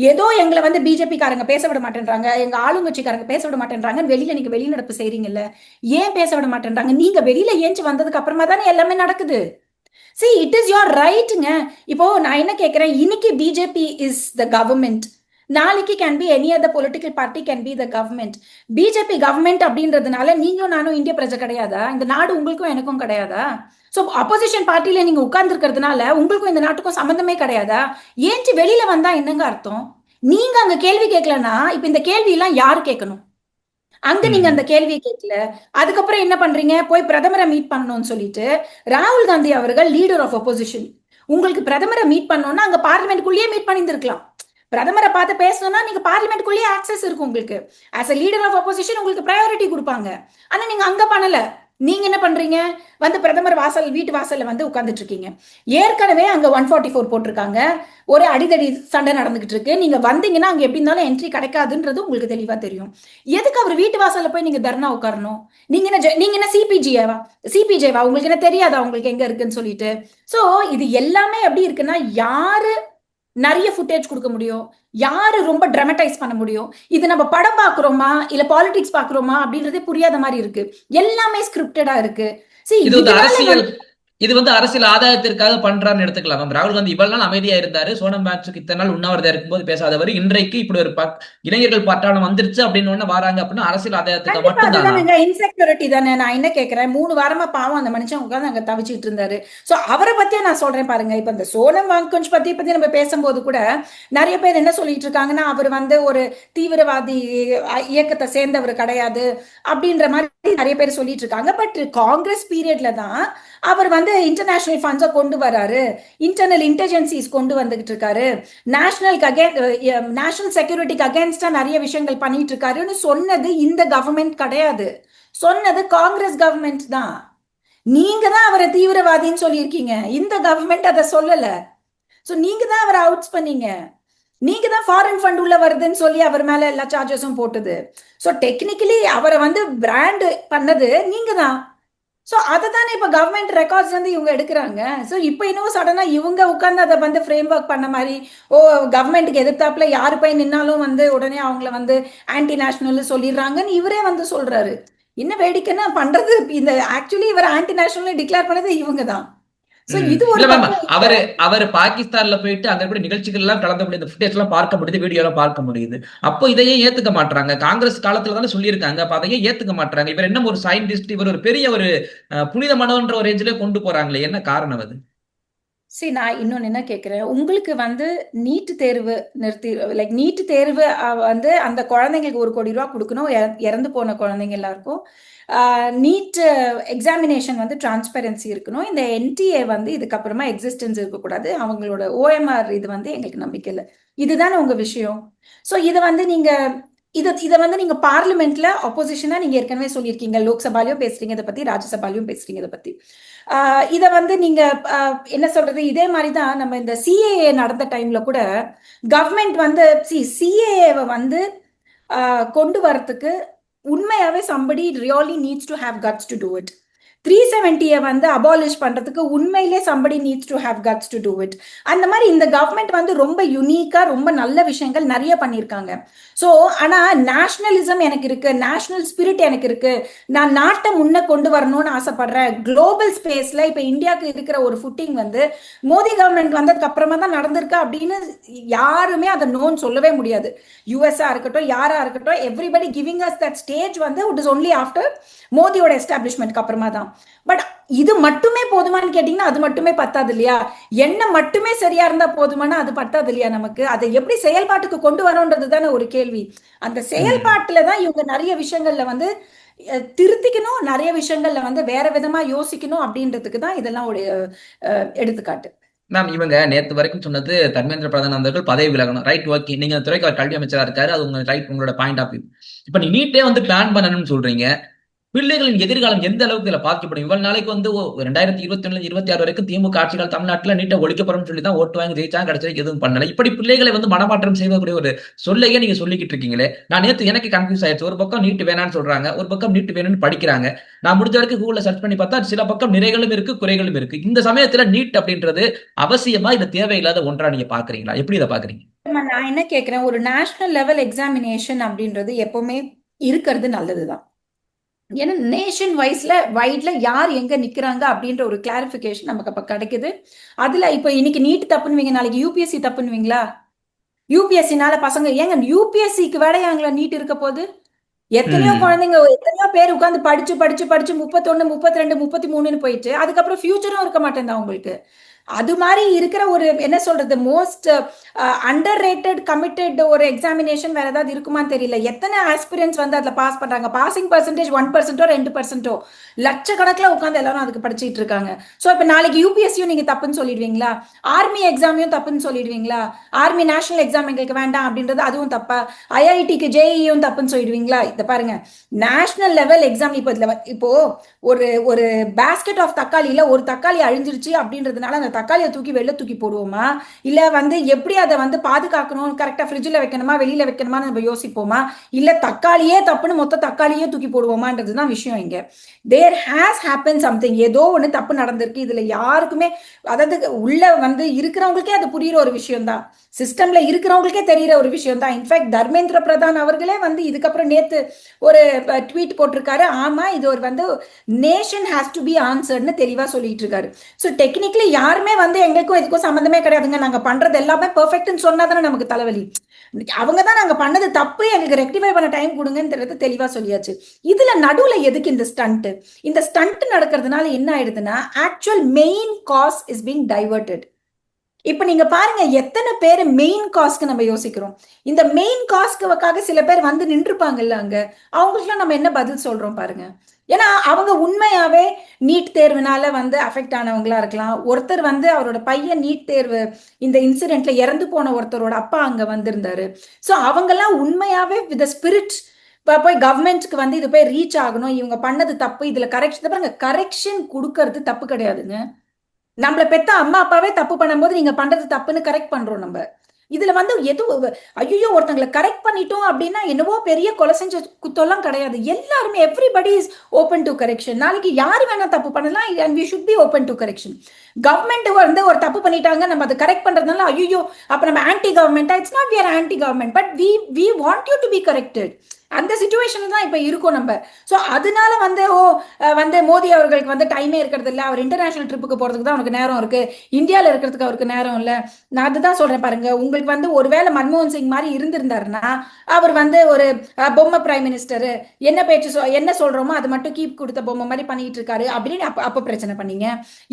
ஏதோ எங்களை வந்து பிஜேபி காரங்க பேச விட மாட்டேன்றாங்க, எங்க ஆளுங்கட்சிக்காரங்க பேச விட மாட்டேன்றாங்க, வெளியில நீங்க வெளிநடப்பு செய்றீங்கல்ல, ஏன் பேச விட மாட்டேன்றாங்க? நீங்க வெளியில ஏஞ்சி வந்ததுக்கு அப்புறமா தானே எல்லாமே நடக்குது. சி, இட் இஸ் யோர் ரைட்டுங்க. இப்போ நான் என்ன கேட்கிறேன், இன்னைக்கு பிஜேபி இஸ் த கவர்மெண்ட், நாளைக்கு can be any other political party can be the government. BJP government அப்படின்றதுனால நீங்களும் நானும் இந்திய பிரஜை கிடையாதா? இந்த நாடு உங்களுக்கும் எனக்கும் கிடையாதா? ஸோ அப்போசிஷன் பார்ட்டியில நீங்க உட்கார்ந்து இருக்கிறதுனால உங்களுக்கும் இந்த நாட்டுக்கும் சம்பந்தமே கிடையாதா? ஏன்ச்சு வெளியில வந்தா என்னங்க அர்த்தம்? நீங்க அங்க கேள்வி கேட்கலன்னா இப்ப இந்த கேள்வி எல்லாம் யாரு கேட்கணும்? அங்க நீங்க அந்த ம். கேள்வியை கேட்கல. அதுக்கப்புறம் என்ன பண்றீங்க? போய் பிரதமரை மீட் பண்ணணும்னு சொல்லிட்டு ராகுல் காந்தி அவர்கள் லீடர் ஆஃப் அப்போசிஷன், உங்களுக்கு பிரதமரை மீட் பண்ணணும்னா அங்க பார்லிமெண்ட்குள்ளேயே மீட் பண்ணியிருந்திருக்கலாம். பிரதமரை பார்த்து பேசணும்னா நீங்க பார்லிமெண்ட்குள்ளேயே ஆக்சஸ் இருக்கும் உங்களுக்கு. As a leader of opposition உங்களுக்கு ப்ரையாரிட்டி கொடுப்பாங்க. ஆனா நீங்க அங்க பண்ணல. நீங்க என்ன பண்றீங்க? வந்து பிரதமர் வாசல் வீட்டு வாசல்ல வந்து உட்கார்ந்துட்டு இருக்கீங்க. ஏற்கனவே அங்க 144 போட்டிருக்காங்க. ஒரு அடிதடி சண்டை நடந்துகிட்டு இருக்கு. நீங்க வந்தீங்கன்னா அங்க எப்படி இருந்தாலும் என்ட்ரி கிடைக்காதுன்றது உங்களுக்கு தெளிவா தெரியும். எதுக்கு அவர் வீட்டு வாசல்ல போய் நீங்க தர்ணா உட்காரணும்? நீங்க என்ன சிபிஜேவா உங்களுக்கு என்ன தெரியாதா உங்களுக்கு எங்க இருக்குன்னு சொல்லிட்டு? சோ இது எல்லாமே எப்படி இருக்குன்னா, யாரு நிறைய ஃபுட்டேஜ் கொடுக்க முடியும், யாரு ரொம்ப டிராமடைஸ் பண்ண முடியும், இது நம்ம படம் பாக்குறோமா இல்ல பாலிடிக்ஸ் பாக்குறோமா அப்படின்றதே புரியாத மாதிரி இருக்கு. எல்லாமே ஸ்கிரிப்டடா இருக்கு. See, இது வந்து இதனால அரசியல் வந்து இது வந்து அரசியல் ஆதாயத்திற்காக பண்றாருன்னு எடுத்துக்கலாம் மேம். ராகுல் காந்தி இவ்வளவு நாள் அமைதியா இருந்தாரு. சோனம் வாங்சுக் இத்தனை நாள் உண்ணாவிரதம் இருக்கும்போது பேசாதவர் இன்றைக்கு இப்படி ஒரு இளைஞர்கள் பட்டாளம் வந்துருச்சு அப்படின்னு ஒண்ணு வராங்க அப்படின்னா அரசியல் ஆதாயத்துக்கு கண்டிப்பா மட்டும்தானா? அதுதானங்க இன்செக்யூரிட்டி தானே. நான் என்ன கேட்கிறேன், 3 வாரமா பாவம் அந்த மனுஷன் உட்கார்ந்து அங்க தவிச்சிட்டு இருந்தாரு. சோ அவரை பத்தியே நான் சொல்றேன் பாருங்க. இப்ப இந்த சோனம் வாங்கன்ஸ் பத்தி நம்ம பேசும்போது கூட நிறைய பேர் என்ன சொல்லிட்டு இருக்காங்கன்னா, அவர் வந்து ஒரு தீவிரவாதி இயக்கத்தை சேர்ந்தவர் கிடையாது அப்படின்ற மாதிரி நிறைய பேர் சொல்லிட்டு இருக்காங்க. பட் காங்கிரஸ் பீரியட்ல தான் அவர் வந்து இன்டர்நேஷனல் ஃபண்ட்ஸை கொண்டு வராரு, இன்டர்னல் இன்டெலிஜென்சிஸ் கொண்டு வந்துகிட்டு இருக்காரு, நேஷனல் செக்யூரிட்டிக்கு அகேன்ஸ்டா நிறைய விஷயங்கள் பண்ணிட்டு இருக்காருன்னு சொன்னது இந்த கவர்மெண்ட் கிடையாது. சொன்னது காங்கிரஸ் கவர்மெண்ட் தான். நீங்க தான் அவரை தீவிரவாதின்னு சொல்லியிருக்கீங்க, இந்த கவர்மெண்ட் அதை சொல்லல. சோ நீங்க தான் அவரை அவுட்ஸ் பண்ணீங்க. நீங்க தான் ஃபாரின் ஃபண்ட் உள்ள வருதுன்னு சொல்லி அவர் மேல எல்லா சார்ஜஸும் போட்டது. சோ டெக்னிக்கலி அவரை வந்து பிராண்ட் பண்ணது நீங்க தான். சோ அதை தானே இப்ப கவர்மெண்ட் ரெக்கார்ட்ஸ் வந்து இவங்க எடுக்கிறாங்க. சோ இப்போ இன்னும் சடனா இவங்க உட்கார்ந்து அதை வந்து ஃப்ரேம் ஒர்க் பண்ண மாதிரி, ஓ கவர்மெண்ட்டுக்கு எதிர்த்தாப்புல யாரு போய் நின்னாலும் வந்து உடனே அவங்கள வந்து ஆன்டி நேஷனல் சொல்லிடுறாங்கன்னு இவரே வந்து சொல்றாரு. என்ன வேடிக்கைன்னா பண்றது இந்த ஆக்சுவலி இவர் ஆன்டி நேஷனல் டிக்ளேர் பண்ணது இவங்க தான். சோ இது ஒரு இல்ல மேம், பக்கம். அவரு அவரு பாகிஸ்தான்ல போயிட்டு அங்க இருக்கிற நிகழ்ச்சிகள் எல்லாம் கலந்து முடியுது, ஃபுட்டேஜ் எல்லாம் பார்க்க முடியுது, வீடியோ எல்லாம் பார்க்க முடியுது. அப்போ இதையே ஏத்துக்க மாட்டாங்க. காங்கிரஸ் காலத்துல தானே சொல்லியிருக்காங்க. அப்ப அதையே ஏத்துக்க மாட்டாங்க. இவர் என்ன ஒரு சயின்டிஸ்ட், இவர் ஒரு பெரிய ஒரு புனிதமானவன்ற ஒரு ரேஞ்சிலே கொண்டு போறாங்களே, என்ன காரணம் அது? சரி, நான் இன்னொன்னு என்ன கேட்கிறேன், உங்களுக்கு வந்து நீட் தேர்வு நிறுத்தி, லைக் நீட் தேர்வு வந்து அந்த குழந்தைங்களுக்கு 1 கோடி ரூபாய் கொடுக்கணும், இறந்து போன குழந்தைங்க எல்லாருக்கும். நீட் எக்ஸாமினேஷன் வந்து டிரான்ஸ்பெரன்சி இருக்கணும். இந்த என்டிஏ வந்து இதுக்கப்புறமா எக்ஸிஸ்டன்ஸ் இருக்கக்கூடாது, அவங்களோட ஓஎம்ஆர் இது வந்து எங்களுக்கு நம்பிக்கை இல்லை. இதுதானே உங்க விஷயம். ஸோ இதை வந்து நீங்க இதை வந்து நீங்க பார்லிமெண்ட்ல அப்போசிஷனா நீங்க ஏற்கனவே சொல்லியிருக்கீங்க, லோக்சபாலையும் பேசுறீங்க இதை பத்தி, ராஜ்யசபாலையும் பேசுறீங்க இதை பத்தி. இதை வந்து நீங்க என்ன சொல்றது, இதே மாதிரிதான் நம்ம இந்த சிஏஏ நடந்த டைம்ல கூட கவர்மெண்ட் வந்து சிஏஏவை வந்து கொண்டு வரத்துக்கு உண்மையாவே somebody really needs to have guts to do it. 370 வந்து அபாலிஷ் பண்றதுக்கு உண்மையிலே somebody needs to have guts to do it. அந்த மாதிரி இந்த கவர்மெண்ட் வந்து ரொம்ப யுனிக்கா ரொம்ப நல்ல விஷயங்கள் நிறைய பண்ணியிருக்காங்க. ஸோ ஆனா நேஷனலிசம் எனக்கு இருக்கு, நேஷனல் ஸ்பிரிட் எனக்கு இருக்கு, நான் நாட்டை முன்ன கொண்டு வரணும்னு ஆசைப்படுறேன். குளோபல் ஸ்பேஸ்ல இப்ப இந்தியாவுக்கு இருக்கிற ஒரு ஃபுட்டிங் வந்து மோடி கவர்மெண்ட் வந்ததுக்கு அப்புறமா தான் நடந்திருக்கா அப்படின்னு யாருமே அதை நோன்னு சொல்லவே முடியாது. யூஎஸ்ஆ இருக்கட்டும், யாரா இருக்கட்டும், everybody giving us that stage வந்து இட் இஸ் ஒன்லி ஆஃப்டர் மோடியோட எஸ்டாப்ளிஷ்மெண்ட்க்கு அப்புறமா தான். பட் இது மட்டுமே போதுமான்னு கேட்டீங்கன்னா அது மட்டுமே பத்தாது இல்லையா? என்ன மட்டுமே சரியா இருந்தா போதுமானா அது பத்தாது இல்லையா? நமக்கு அதை எப்படி செயல்பாட்டுக்கு கொண்டு வரோன்றது தானே ஒரு கேள்வி. அந்த செயல்பாட்டுல தான் இவங்க நிறைய விஷயங்கள்ல வந்து திருத்திக்கணும், நிறைய விஷயங்கள்ல வந்து வேற விதமா யோசிக்கணும் அப்படின்றதுக்கு தான் இதெல்லாம் ஒரு எடுத்துக்காட்டு. மேம், இவங்க நேத்து வரைக்கும் சொன்னது தர்மேந்திர பிரதான் அவர்கள் பதவி விலகணும். Right, okay. நீங்க அந்த துறைக்கு அவர் கல்வி அமைச்சரா இருக்காரு, அது உங்க ரைட், உங்களோட பாயிண்ட் ஆஃப் வியூ. இப்ப நீ நீட்டே வந்து பேன் பண்ணணும்னு சொல்றீங்க. பிள்ளைகளின் எதிர்காலம் எந்த அளவுக்கு இதுல பாதிக்கப்படும்? இவ்வளவு நாளைக்கு வந்து 2021 26 வரைக்கும் திமுக ஆட்சிகள் தமிழ்நாட்டுல நீட்டை ஒழிக்கப்படும் சொல்லி தான் ஓட்டு வாங்கி ஜெயிச்சாங்க, கடைசியா எதுவும் பண்ணல. இப்படி பிள்ளைகளை வந்து மனமாற்றம் செய்யக்கூடிய ஒரு சொல்லையே நீங்க சொல்லிக்கிட்டு இருக்கீங்களே. நான் நேத்து எனக்கு கன்ஃபியூஸ் ஆயிடுச்சு. ஒரு பக்கம் நீட்டு வேணான்னு சொல்றாங்க, ஒரு பக்கம் நீட்டு வேணும்னு படிக்கிறாங்க. நான் முடிஞ்ச வரைக்கும் கூகுள்ல சர்ச் பண்ணி பார்த்தா சில பக்கம் நிறைகளும் இருக்கு, குறைகளும் இருக்கு. இந்த சமயத்துல நீட் அப்படின்றது அவசியமா இல்ல தேவையில்லாத ஒன்றா நீங்க பாக்குறீங்களா? எப்படி இதை பாக்குறீங்க? நான் என்ன கேட்கிறேன், ஒரு நேஷனல் லெவல் எக்ஸாமினேஷன் அப்படின்றது எப்பவுமே இருக்கிறது நல்லதுதான். ஏன்னா நேஷன் வைட்ல யார் எங்க நிக்கிறாங்க அப்படின்ற ஒரு கிளாரிபிகேஷன் நமக்கு அப்ப கிடைக்குது. அதுல இப்ப இன்னைக்கு நீட் தப்புன்னுவீங்க, நாளைக்கு யூபிஎஸ்சி தப்புன்னுவீங்களா? யூபிஎஸ்சினால பசங்க ஏங்க யூபிஎஸ்சிக்கு வேலையாங்களா நீட் இருக்க போது? எத்தனையோ குழந்தைங்க, எத்தனையோ பேர் உட்காந்து படிச்சு படிச்சு படிச்சு 31 32 33ன்னு போயிட்டு அதுக்கப்புறம் ஃபியூச்சரும் இருக்க மாட்டேன் அவங்களுக்கு. அது மாதிரி இருக்கிற ஒரு என்ன சொல்றது மோஸ்ட் அண்டர் ரேட்டட் கமிட்டட் ஒரு எக்ஸாமினேஷன் வேற ஏதாவது இருக்குமான்னு தெரியல. எத்தனை ஆஸ்பிரன்ஸ் வந்து அதுல பாஸ் பண்றாங்க? பாசிங் பர்சன்டேஜ் 1%ஓ 2%ஓ லட்சக்கணக்கில் உட்காந்து எல்லாரும் அதுக்கு படிச்சுட்டு இருக்காங்க. ஸோ இப்போ நாளைக்கு யூபிஎஸ்சியும் நீங்க தப்புன்னு சொல்லிடுவீங்களா? ஆர்மி எக்ஸாமையும் தப்புன்னு சொல்லிடுவீங்களா? ஆர்மி நேஷனல் எக்ஸாம் எங்களுக்கு வேண்டாம் அப்படின்றது அதுவும் தப்பா? ஐஐடிக்கு ஜேஇயும் தப்புன்னு சொல்லிடுவீங்களா? இதை பாருங்க, நேஷனல் லெவல் எக்ஸாம் இப்போ ஒரு ஒரு பேஸ்கெட் ஆஃப் தக்காளியில ஒரு தக்காளி அழிஞ்சிருச்சு அப்படின்றதுனால அந்த தக்காளியை தூக்கி வெளில தூக்கி போடுவோமா? இல்ல வந்து எப்படி அதை வந்து பாதுகாக்கணும், கரெக்டா ஃப்ரிட்ஜில் வைக்கணுமா வெளியில வைக்கணுமான்னு நம்ம யோசிப்போமா? இல்ல தக்காளியே தப்புன்னு மொத்த தக்காளியே தூக்கி போடுவோமான்றதுதான் விஷயம். இங்க தேர் ஹேஸ் ஹேப்பன் சம்திங், ஏதோ ஒண்ணு தப்பு நடந்திருக்கு. இதுல யாருக்குமே, அதாவது உள்ள வந்து இருக்கிறவங்களுக்கே அது புரியுற ஒரு விஷயம் தான், சிஸ்டம்ல இருக்கிறவங்களுக்கே தெரியுற ஒரு விஷயம் தான். இன்ஃபேக்ட் தர்மேந்திர பிரதான் அவர்களே வந்து இதுக்கப்புறம் நேத்து ஒரு ட்வீட் போட்டிருக்காரு. ஆமா, இது ஒரு வந்து நேஷன் ஹேஸ் டு பி ஆன்சர்ட்னு தெளிவா சொல்லிட்டு இருக்காரு. ஸோ டெக்னிக்கலி யாருமே வந்து எங்களுக்கும் இதுக்கும் சம்மந்தமே கிடையாதுங்க, நாங்க பண்றது எல்லாமே பெர்ஃபெக்ட்னு சொன்னா தானே நமக்கு தலைவலி. அவங்க தான் நாங்க பண்ணது தப்பு, எங்களுக்கு ரெக்டிஃபை பண்ண டைம் கொடுங்கன்றது தெளிவா சொல்லியாச்சு. இதுல நடுவுல எதுக்கு இந்த ஸ்டண்ட்? இந்த ஸ்டண்ட் நடக்கிறதுனால என்ன ஆயிடுதுன்னா actual main cause is being diverted. இப்ப நீங்க பாருங்க எத்தனை பேர் மெயின் காஸ்க்கு நம்ம யோசிக்கிறோம். இந்த மெயின் காஸ்க்குக்காக சில பேர் வந்து நின்றுப்பாங்கல்ல அங்க, அவங்களுக்குலாம் நம்ம என்ன பதில் சொல்றோம் பாருங்க. ஏன்னா அவங்க உண்மையாவே நீட் தேர்வுனால வந்து அஃபெக்ட் ஆனவங்களா இருக்கலாம். ஒருத்தர் வந்து அவரோட பையன் நீட் தேர்வு இந்த இன்சிடென்ட்ல இறந்து போன ஒருத்தரோட அப்பா அங்க வந்திருந்தாரு. ஸோ அவங்கெல்லாம் உண்மையாவே வித் ஸ்பிரிட் போய் கவர்மெண்ட்க்கு வந்து இது போய் ரீச் ஆகணும், இவங்க பண்ணது தப்பு, இதுல கரெக்ஷன் பாருங்க. கரெக்ஷன் கொடுக்கறது தப்பு கிடையாதுங்க. நம்மள பெத்த அம்மா அப்பாவே தப்பு பண்ணும்போது நீங்க பண்றது தப்புன்னு கரெக்ட் பண்றோம் நம்ம. இதுல வந்து எதுவும் ஐயோ ஒருத்தங்களை கரெக்ட் பண்ணிட்டோம் அப்படின்னா என்னவோ பெரிய கொலை செஞ்ச குத்தெல்லாம் கிடையாது. எல்லாருமே everybody is open to correction. நாளைக்கு யாரு வேணா தப்பு பண்ணலாம், and we should be open to correction. Government வந்து ஒரு தப்பு பண்ணிட்டாங்க, நம்ம அதை கரெக்ட் பண்றதுனால ஐயோ அப்ப நம்ம ஆன்டி கவர்மெண்டா? It's not we are anti government, but we want you to be corrected. அந்த சிச்சுவேஷன் தான் இப்ப இருக்கும் நம்ம. ஸோ அதனால வந்து வந்து மோடி அவர்களுக்கு வந்து டைமே இருக்கிறது இல்லை, அவர் இன்டர்நேஷனல் ட்ரிப்புக்கு போறதுக்கு தான் அவருக்கு நேரம் இருக்கு, இந்தியாவில் இருக்கிறதுக்கு அவருக்கு நேரம் இல்லை. நான் அதுதான் சொல்றேன் பாருங்க, உங்களுக்கு வந்து ஒருவேளை மன்மோகன் சிங் மாதிரி இருந்திருந்தாருன்னா அவர் வந்து ஒரு பொம்மை பிரைம் மினிஸ்டர், என்ன பேச்சு என்ன சொல்றோமோ அது மட்டும் கீப் கொடுத்த பொம்மை மாதிரி பண்ணிட்டு இருக்காரு அப்படின்னு அப்ப பிரச்சனை பண்ணீங்க.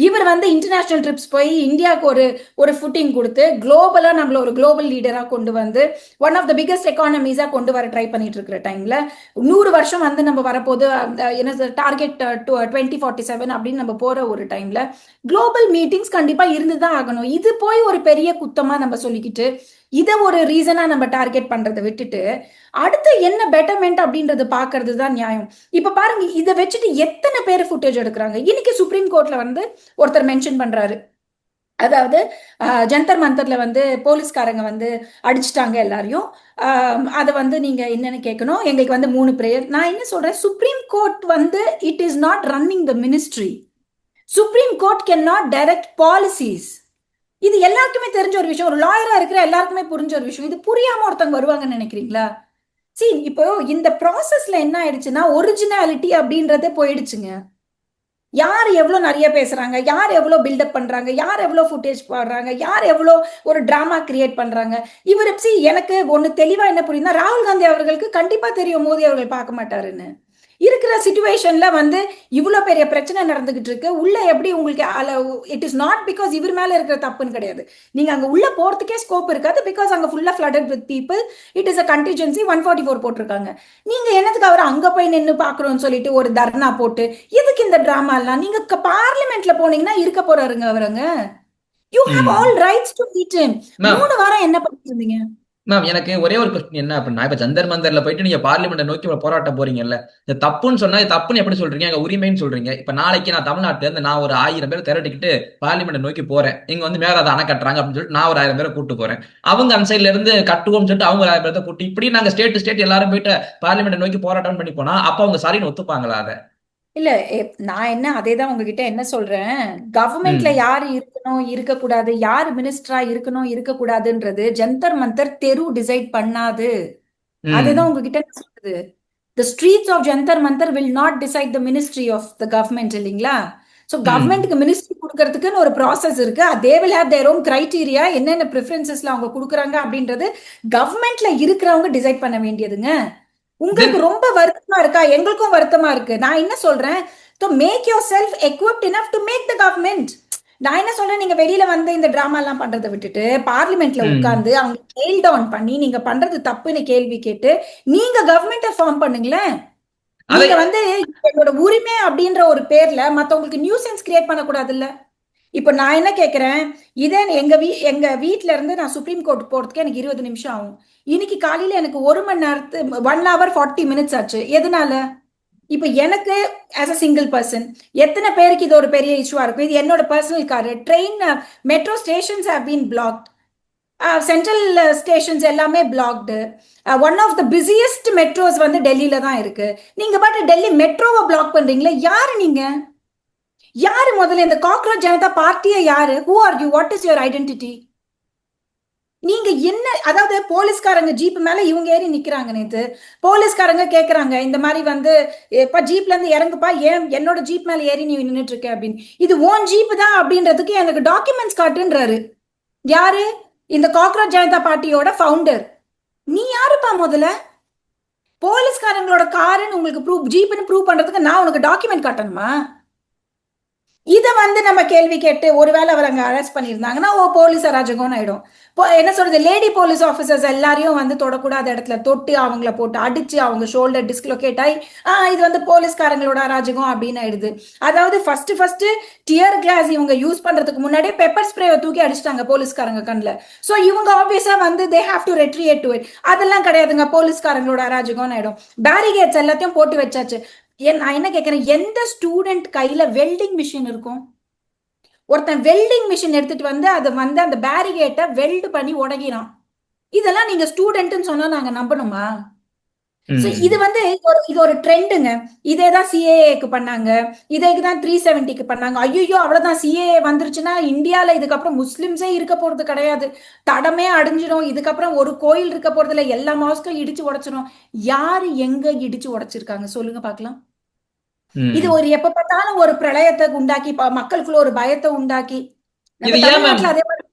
இவர் வந்து இன்டர்நேஷனல் ட்ரிப்ஸ் போய் இந்தியாவுக்கு ஒரு ஃபுட்டிங் கொடுத்து குளோபலா நம்மள ஒரு குளோபல் லீடரா கொண்டு வந்து ஒன் ஆஃப் த பிகெஸ்ட் எக்கானமிஸா கொண்டு வர ட்ரை பண்ணிட்டு இருக்கிற டைம்ல 100 வருஷம் வந்து நம்ம வரப்போது என்ன டார்கெட் 2047 அப்படின்னு நம்ம போற ஒரு டைம்ல குளோபல் மீட்டிங்ஸ் கண்டிப்பா இருந்துதான் ஆகணும். இது போய் ஒரு பெரிய குத்தமா நம்ம சொல்லிக்கிட்டு இதை ஒரு ரீசனா நம்ம டார்கெட் பண்றதை விட்டுட்டு அடுத்து என்ன பெட்டர்மெண்ட் அப்படின்றது பாக்குறது தான் நியாயம். இப்ப பாருங்க, இதை வச்சுட்டு எத்தனை பேர் ஃபுட்டேஜ் எடுக்கிறாங்க. இன்னைக்கு சுப்ரீம் கோர்ட்ல வந்து ஒருத்தர் மென்ஷன் பண்றாரு, அதாவது ஜந்தர் மந்தர்ல வந்து போலீஸ்காரங்க வந்து அடிச்சிட்டாங்க எல்லாரையும். அதை வந்து நீங்க என்னன்னு கேட்கணும். எங்களுக்கு வந்து 3 பிரேயர். நான் என்ன சொல்றேன், சுப்ரீம் கோர்ட் வந்து it is not running the ministry. Supreme court can not direct policies. இது எல்லாருக்குமே தெரிஞ்ச ஒரு விஷயம். ஒரு லாயரா இருக்கிற எல்லாருக்குமே புரிஞ்ச ஒரு விஷயம். இது புரியாம ஒருத்தவங்க வருவாங்கன்னு நினைக்கிறீங்களா? இப்போ இந்த ப்ராசஸ்ல என்ன ஆயிடுச்சுன்னா ஒரிஜினாலிட்டி அப்படின்றதே போயிடுச்சுங்க. யார் எவ்வளவு நிறைய பேசுறாங்க, யார் எவ்வளவு பில்டப் பண்றாங்க, யார் எவ்வளவு ஃபுட்டேஜ் பாடுறாங்க, யார் எவ்வளவு ஒரு டிராமா கிரியேட் பண்றாங்க. இவர் எனக்கு ஒண்ணு தெளிவா என்ன புரியுதுன்னா, ராகுல் காந்தி அவர்களுக்கு கண்டிப்பா தெரியும் மோடி அவர்கள் பார்க்க மாட்டாருன்னு. இருக்கிற சிச்சுவேஷன்ல வந்து இவ்வளவு பெரிய பிரச்சனை நடந்துகிட்டு இருக்கு. உள்ள எப்படி உங்களுக்கு இட் இஸ் நாட் பிகாஸ் இவர் மேல இருக்கிற தப்புன்னு கிடையாது. நீங்க அங்க உள்ள போறதுக்கே ஸ்கோப் இருக்காது. பிகாஸ் அங்க ஃபுல்லா flooded with people. It is a contingency 144 போட்டிருக்காங்க. நீங்க என்னத்துக்கு அவர் அங்க போய் நின்று பாக்குறோம்னு சொல்லிட்டு ஒரு தர்ணா போட்டு எதுக்கு இந்த டிராமா எல்லாம்? நீங்க பார்லிமெண்ட்ல போனீங்கன்னா இருக்க போறாருங்க அவருங்க. You have all rights to meet him. 3 வாரம் என்ன பண்ணிட்டு இருந்தீங்க? மேம் எனக்கு ஒரே ஒரு கொஸ்டின் என்ன அப்படின்னா, இப்ப ஜந்தர் மந்தர்ல போயிட்டு நீங்க பார்லிமெண்ட்டை நோக்கி ஒரு போராட்டம் போறீங்கல்ல, இது தப்புன்னு சொன்னா இது தப்புன்னு எப்படி சொல்றீங்க? எங்க உரிமைன்னு சொல்றீங்க. இப்ப நாளைக்கு நான் தமிழ்நாட்டுல இருந்து நான் ஒரு 1000 பேர் திரட்டிக்கிட்டு பார்லிமெண்ட்டை நோக்கி போறேன். இங்க வந்து மேல அதை அணை கட்டுறாங்க அப்படின்னு சொல்லிட்டு நான் ஒரு 1000 பேரை கூட்டு போறேன். அவங்க அந்த சைட்ல இருந்து கட்டுவோம்னு சொல்லிட்டு அவங்க ஒரு 1000 பேரை கூட்டி இப்படி நாங்க ஸ்டேட் எல்லாரும் போயிட்டு பார்லிமெண்ட்டை நோக்கி போராட்டம் பண்ணி போனா அப்ப அவங்க சரின்னு ஒத்துப்பாங்களா அதை? இல்ல நான் என்ன அதேதான் உங்ககிட்ட என்ன சொல்றேன். கவர்மெண்ட்ல ம் யாரு இருக்கணும் இருக்கக்கூடாது, யாரு மினிஸ்டரா இருக்கணும் இருக்கக்கூடாதுன்றது ஜந்தர் மந்தர் தெரு டிசைட் பண்ணாது. அதுதான் ம் உங்ககிட்ட நான் சொல்றது. The streets of Jantar Mantar will not decide the ministry of the government, இல்லைங்களா? ஸோ ம் கவர்மெண்ட்டுக்கு மினிஸ்ட்ரி கொடுக்கறதுக்குன்னு ஒரு ப்ராசஸ் இருக்கு. They will have their own criteria. என்னென்ன ப்ரிஃபரன்சஸ்ல அவங்க கொடுக்குறாங்க அப்படின்றது கவர்மெண்ட்ல இருக்கிறவங்க டிசைட் பண்ண வேண்டியதுங்க. தென் உங்களுக்கு ரொம்ப வருத்தமா இருக்கா? எங்களுக்கும் வருத்தமா இருக்கு. நான் என்ன சொல்றேன், to make yourself equipped enough to make the government. நான் என்ன சொல்றேன், நீங்க வெளியில வந்து இந்த டிராமா எல்லாம் பண்றதை விட்டுட்டு பார்லிமெண்ட்ல ம் உட்கார்ந்து அவங்க நெயில் டவுன் பண்ணி நீங்க பண்றது தப்புன்னு கேள்வி கேட்டு நீங்க கவர்மெண்ட்டை ஃபார்ம் பண்ணுங்களேன். அதை நீங்க வந்து என்னோட உரிமை அப்படின்ற ஒரு பேர்ல மத்தவங்களுக்கு நியூசன்ஸ் கிரியேட் பண்ணக்கூடாதுல்ல. இப்ப நான் என்ன கேக்குறேன், இதே எங்க வீட்ல இருந்து நான் சுப்ரீம் கோர்ட் போறதுக்கு எனக்கு 20 நிமிஷம் ஆகும். இன்னைக்கு காலையில எனக்கு 1 மணி நேரத்து 1 hour 40 minutes ஆச்சு. எதனால? இப்ப எனக்கு ஆஸ் அ சிங்கிள் பர்சன் எத்தனை பேருக்கு இது ஒரு பெரிய இஷ்யூவா இருக்கும்? இது என்னோட personal car. Train metro stations have been blocked. Central stations எல்லாமே blocked. One of the busiest metros வந்து டெல்லியில தான் இருக்கு. நீங்க பாட்டு டெல்லி மெட்ரோவை பிளாக் பண்றீங்களா? யாரு நீங்க? யாரு முதல்ல இந்த காக்ரோச் ஜனதா பார்ட்டியை? யாரு? Who are you? What is your identity? நீங்க என்ன, அதாவது போலீஸ்காரங்க ஜீப் மேல இவங்க ஏறி நிக்கிறாங்க. நேத்து போலீஸ்காரங்க கேக்குறாங்க இந்த மாதிரி வந்து, எப்ப ஜீப்ல இருந்து இறங்குப்பா, ஏன் என்னோட ஜீப் மேல ஏறி நீ நின்னுட்டு இருக்க அப்படின்னு. இது ஓன் ஜீப் தான் அப்படின்றதுக்கு எனக்கு டாக்குமெண்ட்ஸ் காட்டுன்றாரு. யாரு? இந்த காக்ரோச் ஜனதா பார்ட்டியோட ஃபவுண்டர். நீ யாருப்பா முதல்ல? போலீஸ்காரங்களோட காருன்னு உங்களுக்கு ப்ரூவ், ஜீப்னு ப்ரூவ் பண்றதுக்கு நான் உனக்கு டாக்குமெண்ட் காட்டணுமா? இதை வந்து நம்ம கேள்வி கேட்டு ஒருவேளை அவர் அங்க அரெஸ்ட் பண்ணியிருந்தாங்கன்னா போலீஸ் அராஜகம்னு ஆயிடும். என்ன சொல்றது, லேடி போலீஸ் ஆஃபீஸர்ஸ் எல்லாரையும் வந்து தொடக்கூடாத இடத்துல தொட்டு அவங்கள போட்டு அடிச்சு அவங்க ஷோல்டர் டிஸ்லோகேட் ஆகி இது வந்து போலீஸ்காரங்களோட அராஜகம் அப்படின்னு ஆயிடுது. அதாவது ஃபர்ஸ்ட் டியர் கிளாஸ் இவங்க யூஸ் பண்றதுக்கு முன்னாடியே பெப்பர் ஸ்ப்ரேவை தூக்கி அடிச்சிட்டாங்க போலீஸ்காரங்க கண்ணில். ஸோ இவங்க ஆப்வியஸா வந்து they have to retreat to it. அதெல்லாம் கிடையாதுங்க, போலீஸ்காரங்களோட அராஜகம்னு ஆயிடும். பேரிகேட்ஸ் எல்லாத்தையும் போட்டு வச்சாச்சு. நான் என்ன கேட்கிறேன், எந்த ஸ்டூடெண்ட் கையில வெல்டிங் மிஷின் இருக்கும்? ஒருத்தன் வெல்டிங் மிஷின் எடுத்துட்டு வந்து அதை வந்து அந்த பேரிகேட்டை வெல்டு பண்ணி உடைக்கிறான். இதெல்லாம் நீங்க ஸ்டூடெண்ட்னு சொன்னா நாங்க நம்பணுமா? இது வந்து இது ஒரு ட்ரெண்டுங்க. இதேதான் சிஏஏக்கு பண்ணாங்க, இதேதான் 370க்கு பண்ணாங்க. ஐயோ அவ்வளவுதான், சிஏஏ வந்துருச்சுன்னா இந்தியால இதுக்கப்புறம் முஸ்லிம்ஸே இருக்க போறது கிடையாது, தடமே அடைஞ்சிடும். இதுக்கப்புறம் ஒரு கோயில் இருக்க போறது இல்லை, எல்லா மாஸ்க்கும் இடிச்சு உடைச்சிடும். யாரு எங்க இடிச்சு உடைச்சிருக்காங்க சொல்லுங்க பாக்கலாம். இது ஒரு எப்ப பார்த்தாலும் ஒரு பிரளயத்தை உண்டாக்கி மக்களுக்குள்ள ஒரு பயத்தை உண்டாக்கி இது நம்ம ஏன் மேம் தமிழ்நாட்டுல அதே மாதிரி.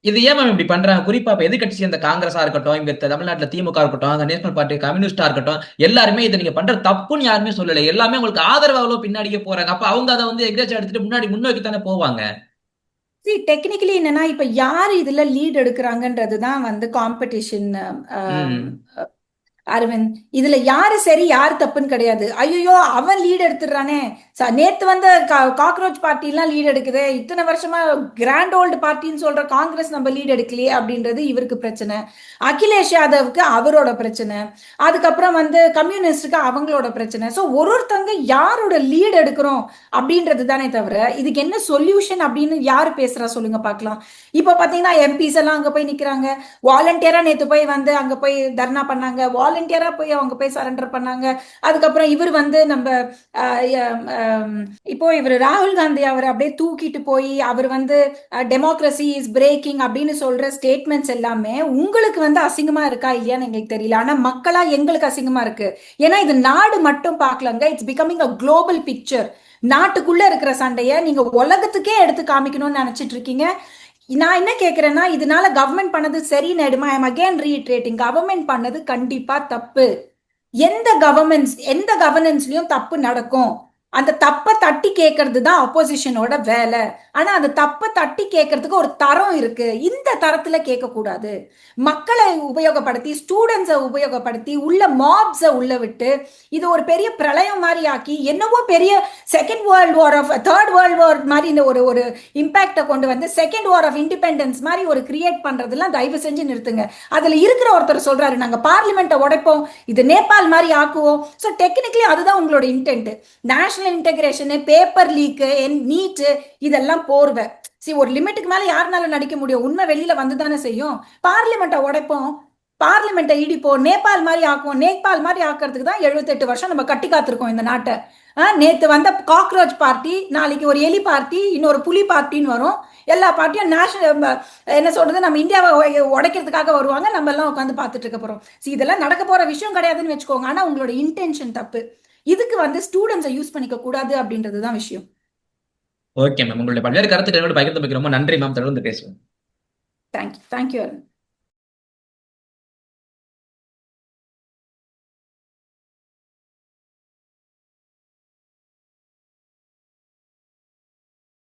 இது ஏன் மேம் இப்படி பண்றாங்க? குறிப்பா இப்ப எதிர்க்கட்சி இந்த காங்கிரஸா இருக்கட்டும், இங்க தமிழ்நாட்டுல திமுக இருக்கட்டும், அந்த நேஷனல் பார்ட்டி கம்யூனிஸ்டா இருக்கட்டும், எல்லாருமே இதை நீங்க பண்ற தப்புன்னு யாருமே சொல்லல. எல்லாமே உங்களுக்கு ஆதரவாக பின்னாடியே போறாங்க. அப்ப அவங்க அதை வந்து எக்ரேஜ் எடுத்துட்டு முன்னோக்கி தானே போவாங்க. டெக்னிக்கலி என்னன்னா, இப்ப யாரு இதுல லீட் எடுக்கிறாங்கன்றதுதான் வந்து காம்படிஷன். ம் அரவிந்த், இதுல யாரு சரி யாரு தப்புன்னு கிடையாது. ஐயோ அவன் லீட் எடுத்துடுறானே, நேத்து வந்த காக்ரோச் பார்ட்டி எல்லாம் லீட் எடுக்குது, இத்தனை வருஷமா கிராண்ட் ஓல்டு பார்ட்டின்னு சொல்ற காங்கிரஸ் நம்ம லீட் எடுக்கலையே அப்படின்றது இவருக்கு பிரச்சனை. அகிலேஷ் யாதவுக்கு அவரோட பிரச்சனை, அதுக்கப்புறம் வந்து கம்யூனிஸ்டுக்கு அவங்களோட பிரச்சனை. ஸோ ஒருத்தங்க யாரோட லீட் எடுக்கிறோம் அப்படின்றது தானே தவிர இதுக்கு என்ன சொல்யூஷன் அப்படின்னு யாரு பேசுறா சொல்லுங்க பார்க்கலாம். இப்போ பாத்தீங்கன்னா எம்பிஸ் எல்லாம் அங்க போய் நிக்கிறாங்க, வாலண்டியரா நேத்து போய் வந்து அங்க போய் தர்ணா பண்ணாங்க, வாலண்டியரா போய் அவங்க போய் சரண்டர் பண்ணாங்க. அதுக்கப்புறம் இவர் வந்து நம்ம இப்போ இவர் ராகுல் காந்தி அவர் அப்படியே தூக்கிட்டு போய் அவர் வந்து டெமோக்ரஸி இஸ் பிரேக்கிங் அப்படின்னு சொல்ற ஸ்டேட்மெண்ட்ஸ் எல்லாமே உங்களுக்கு வந்து அசிங்கமா இருக்கா இல்லையான்னு எங்களுக்கு தெரியல. ஆனா மக்களா எங்களுக்கு அசிங்கமா இருக்கு. ஏன்னா இது நாடு மட்டும் பார்க்கலங்க, it's becoming a global picture. நாட்டுக்குள்ள இருக்கிற சண்டைய நீங்க உலகத்துக்கே எடுத்து காமிக்கணும்னு நினைச்சிட்டு இருக்கீங்க. நான் என்ன கேக்குறேன்னா, இதனால கவர்மெண்ட் பண்ணது சரின்னு ஐ எம் அகைன் ரீட்ரேட்டிங், கவர்மெண்ட் பண்ணது கண்டிப்பா தப்பு. எந்த கவர்னன்ஸ்லயும் தப்பு நடக்கும். அந்த தப்பை தட்டி கேட்கறது தான் அப்போசிஷனோட வேலை. ஆனா அந்த தப்பை தட்டி கேட்கறதுக்கு ஒரு தரம் இருக்கு, இந்த தரத்துல கேட்க கூடாது. மக்களை உபயோகப்படுத்தி, ஸ்டூடெண்ட்ஸை உபயோகப்படுத்தி, உள்ள மாப்ஸை உள்ள விட்டு இது ஒரு பெரிய பிரளயம் மாதிரி ஆக்கி, என்னவோ பெரிய second world war of third world war மாதிரி இந்த ஒரு ஒரு இம்பாக்டை கொண்டு வந்து செகண்ட் வார் ஆஃப் இண்டிபெண்டன்ஸ் மாதிரி ஒரு கிரியேட் பண்றதெல்லாம் தயவு செஞ்சு நிறுத்துங்க. அதுல இருக்கிற ஒருத்தர் சொல்றாரு, நாங்க பார்லிமெண்ட்டை உடைப்போம், இது நேபாள் மாதிரி ஆக்குவோம். ஸோ டெக்னிக்கலி அதுதான் உங்களோட intent. National integration, paper leak, NEET, இதெல்லாம் போர்வை. ஒரு லிமிட்டுக்கு மேல யாருனால நடிக்க முடியும்? உண்மை வெளியில வந்துதானே செய்யும். பார்லிமெண்ட்டை உடைப்போம், பார்லிமெண்ட்டை இடிப்போம், நேபாள் மாதிரி ஆக்குவோம். நேபாள் மாதிரி ஆக்கிறதுக்கு தான் 78 வருஷம் நம்ம கட்டி காத்திருக்கோம் இந்த நாட்டை. நேத்து வந்த காக்ரோச் பார்ட்டி, நாளைக்கு ஒரு எலி பார்ட்டி, இன்னொரு புலி பார்ட்டின்னு வரும். எல்லா பார்ட்டியும் நேஷனல் என்ன சொல்றது, நம்ம இந்தியாவை உடைக்கிறதுக்காக வருவாங்க, நம்ம எல்லாம் உட்காந்து பார்த்துட்டு இருக்க போறோம். இதெல்லாம் நடக்க போற விஷயம் கிடையாதுன்னு வச்சுக்கோங்க. ஆனா உங்களோட இன்டென்ஷன் தப்பு. இதுக்கு வந்து ஸ்டூடெண்ட்ஸை யூஸ் பண்ணிக்க கூடாது அப்படின்றது தான் விஷயம். ஓகே மேம், உங்களுடைய பல்வேறு கருத்துக்களோடு பகிர்ந்து ரொம்ப நன்றி மேம். தொடர்ந்து பேசுவோம். தேங்க்யூ.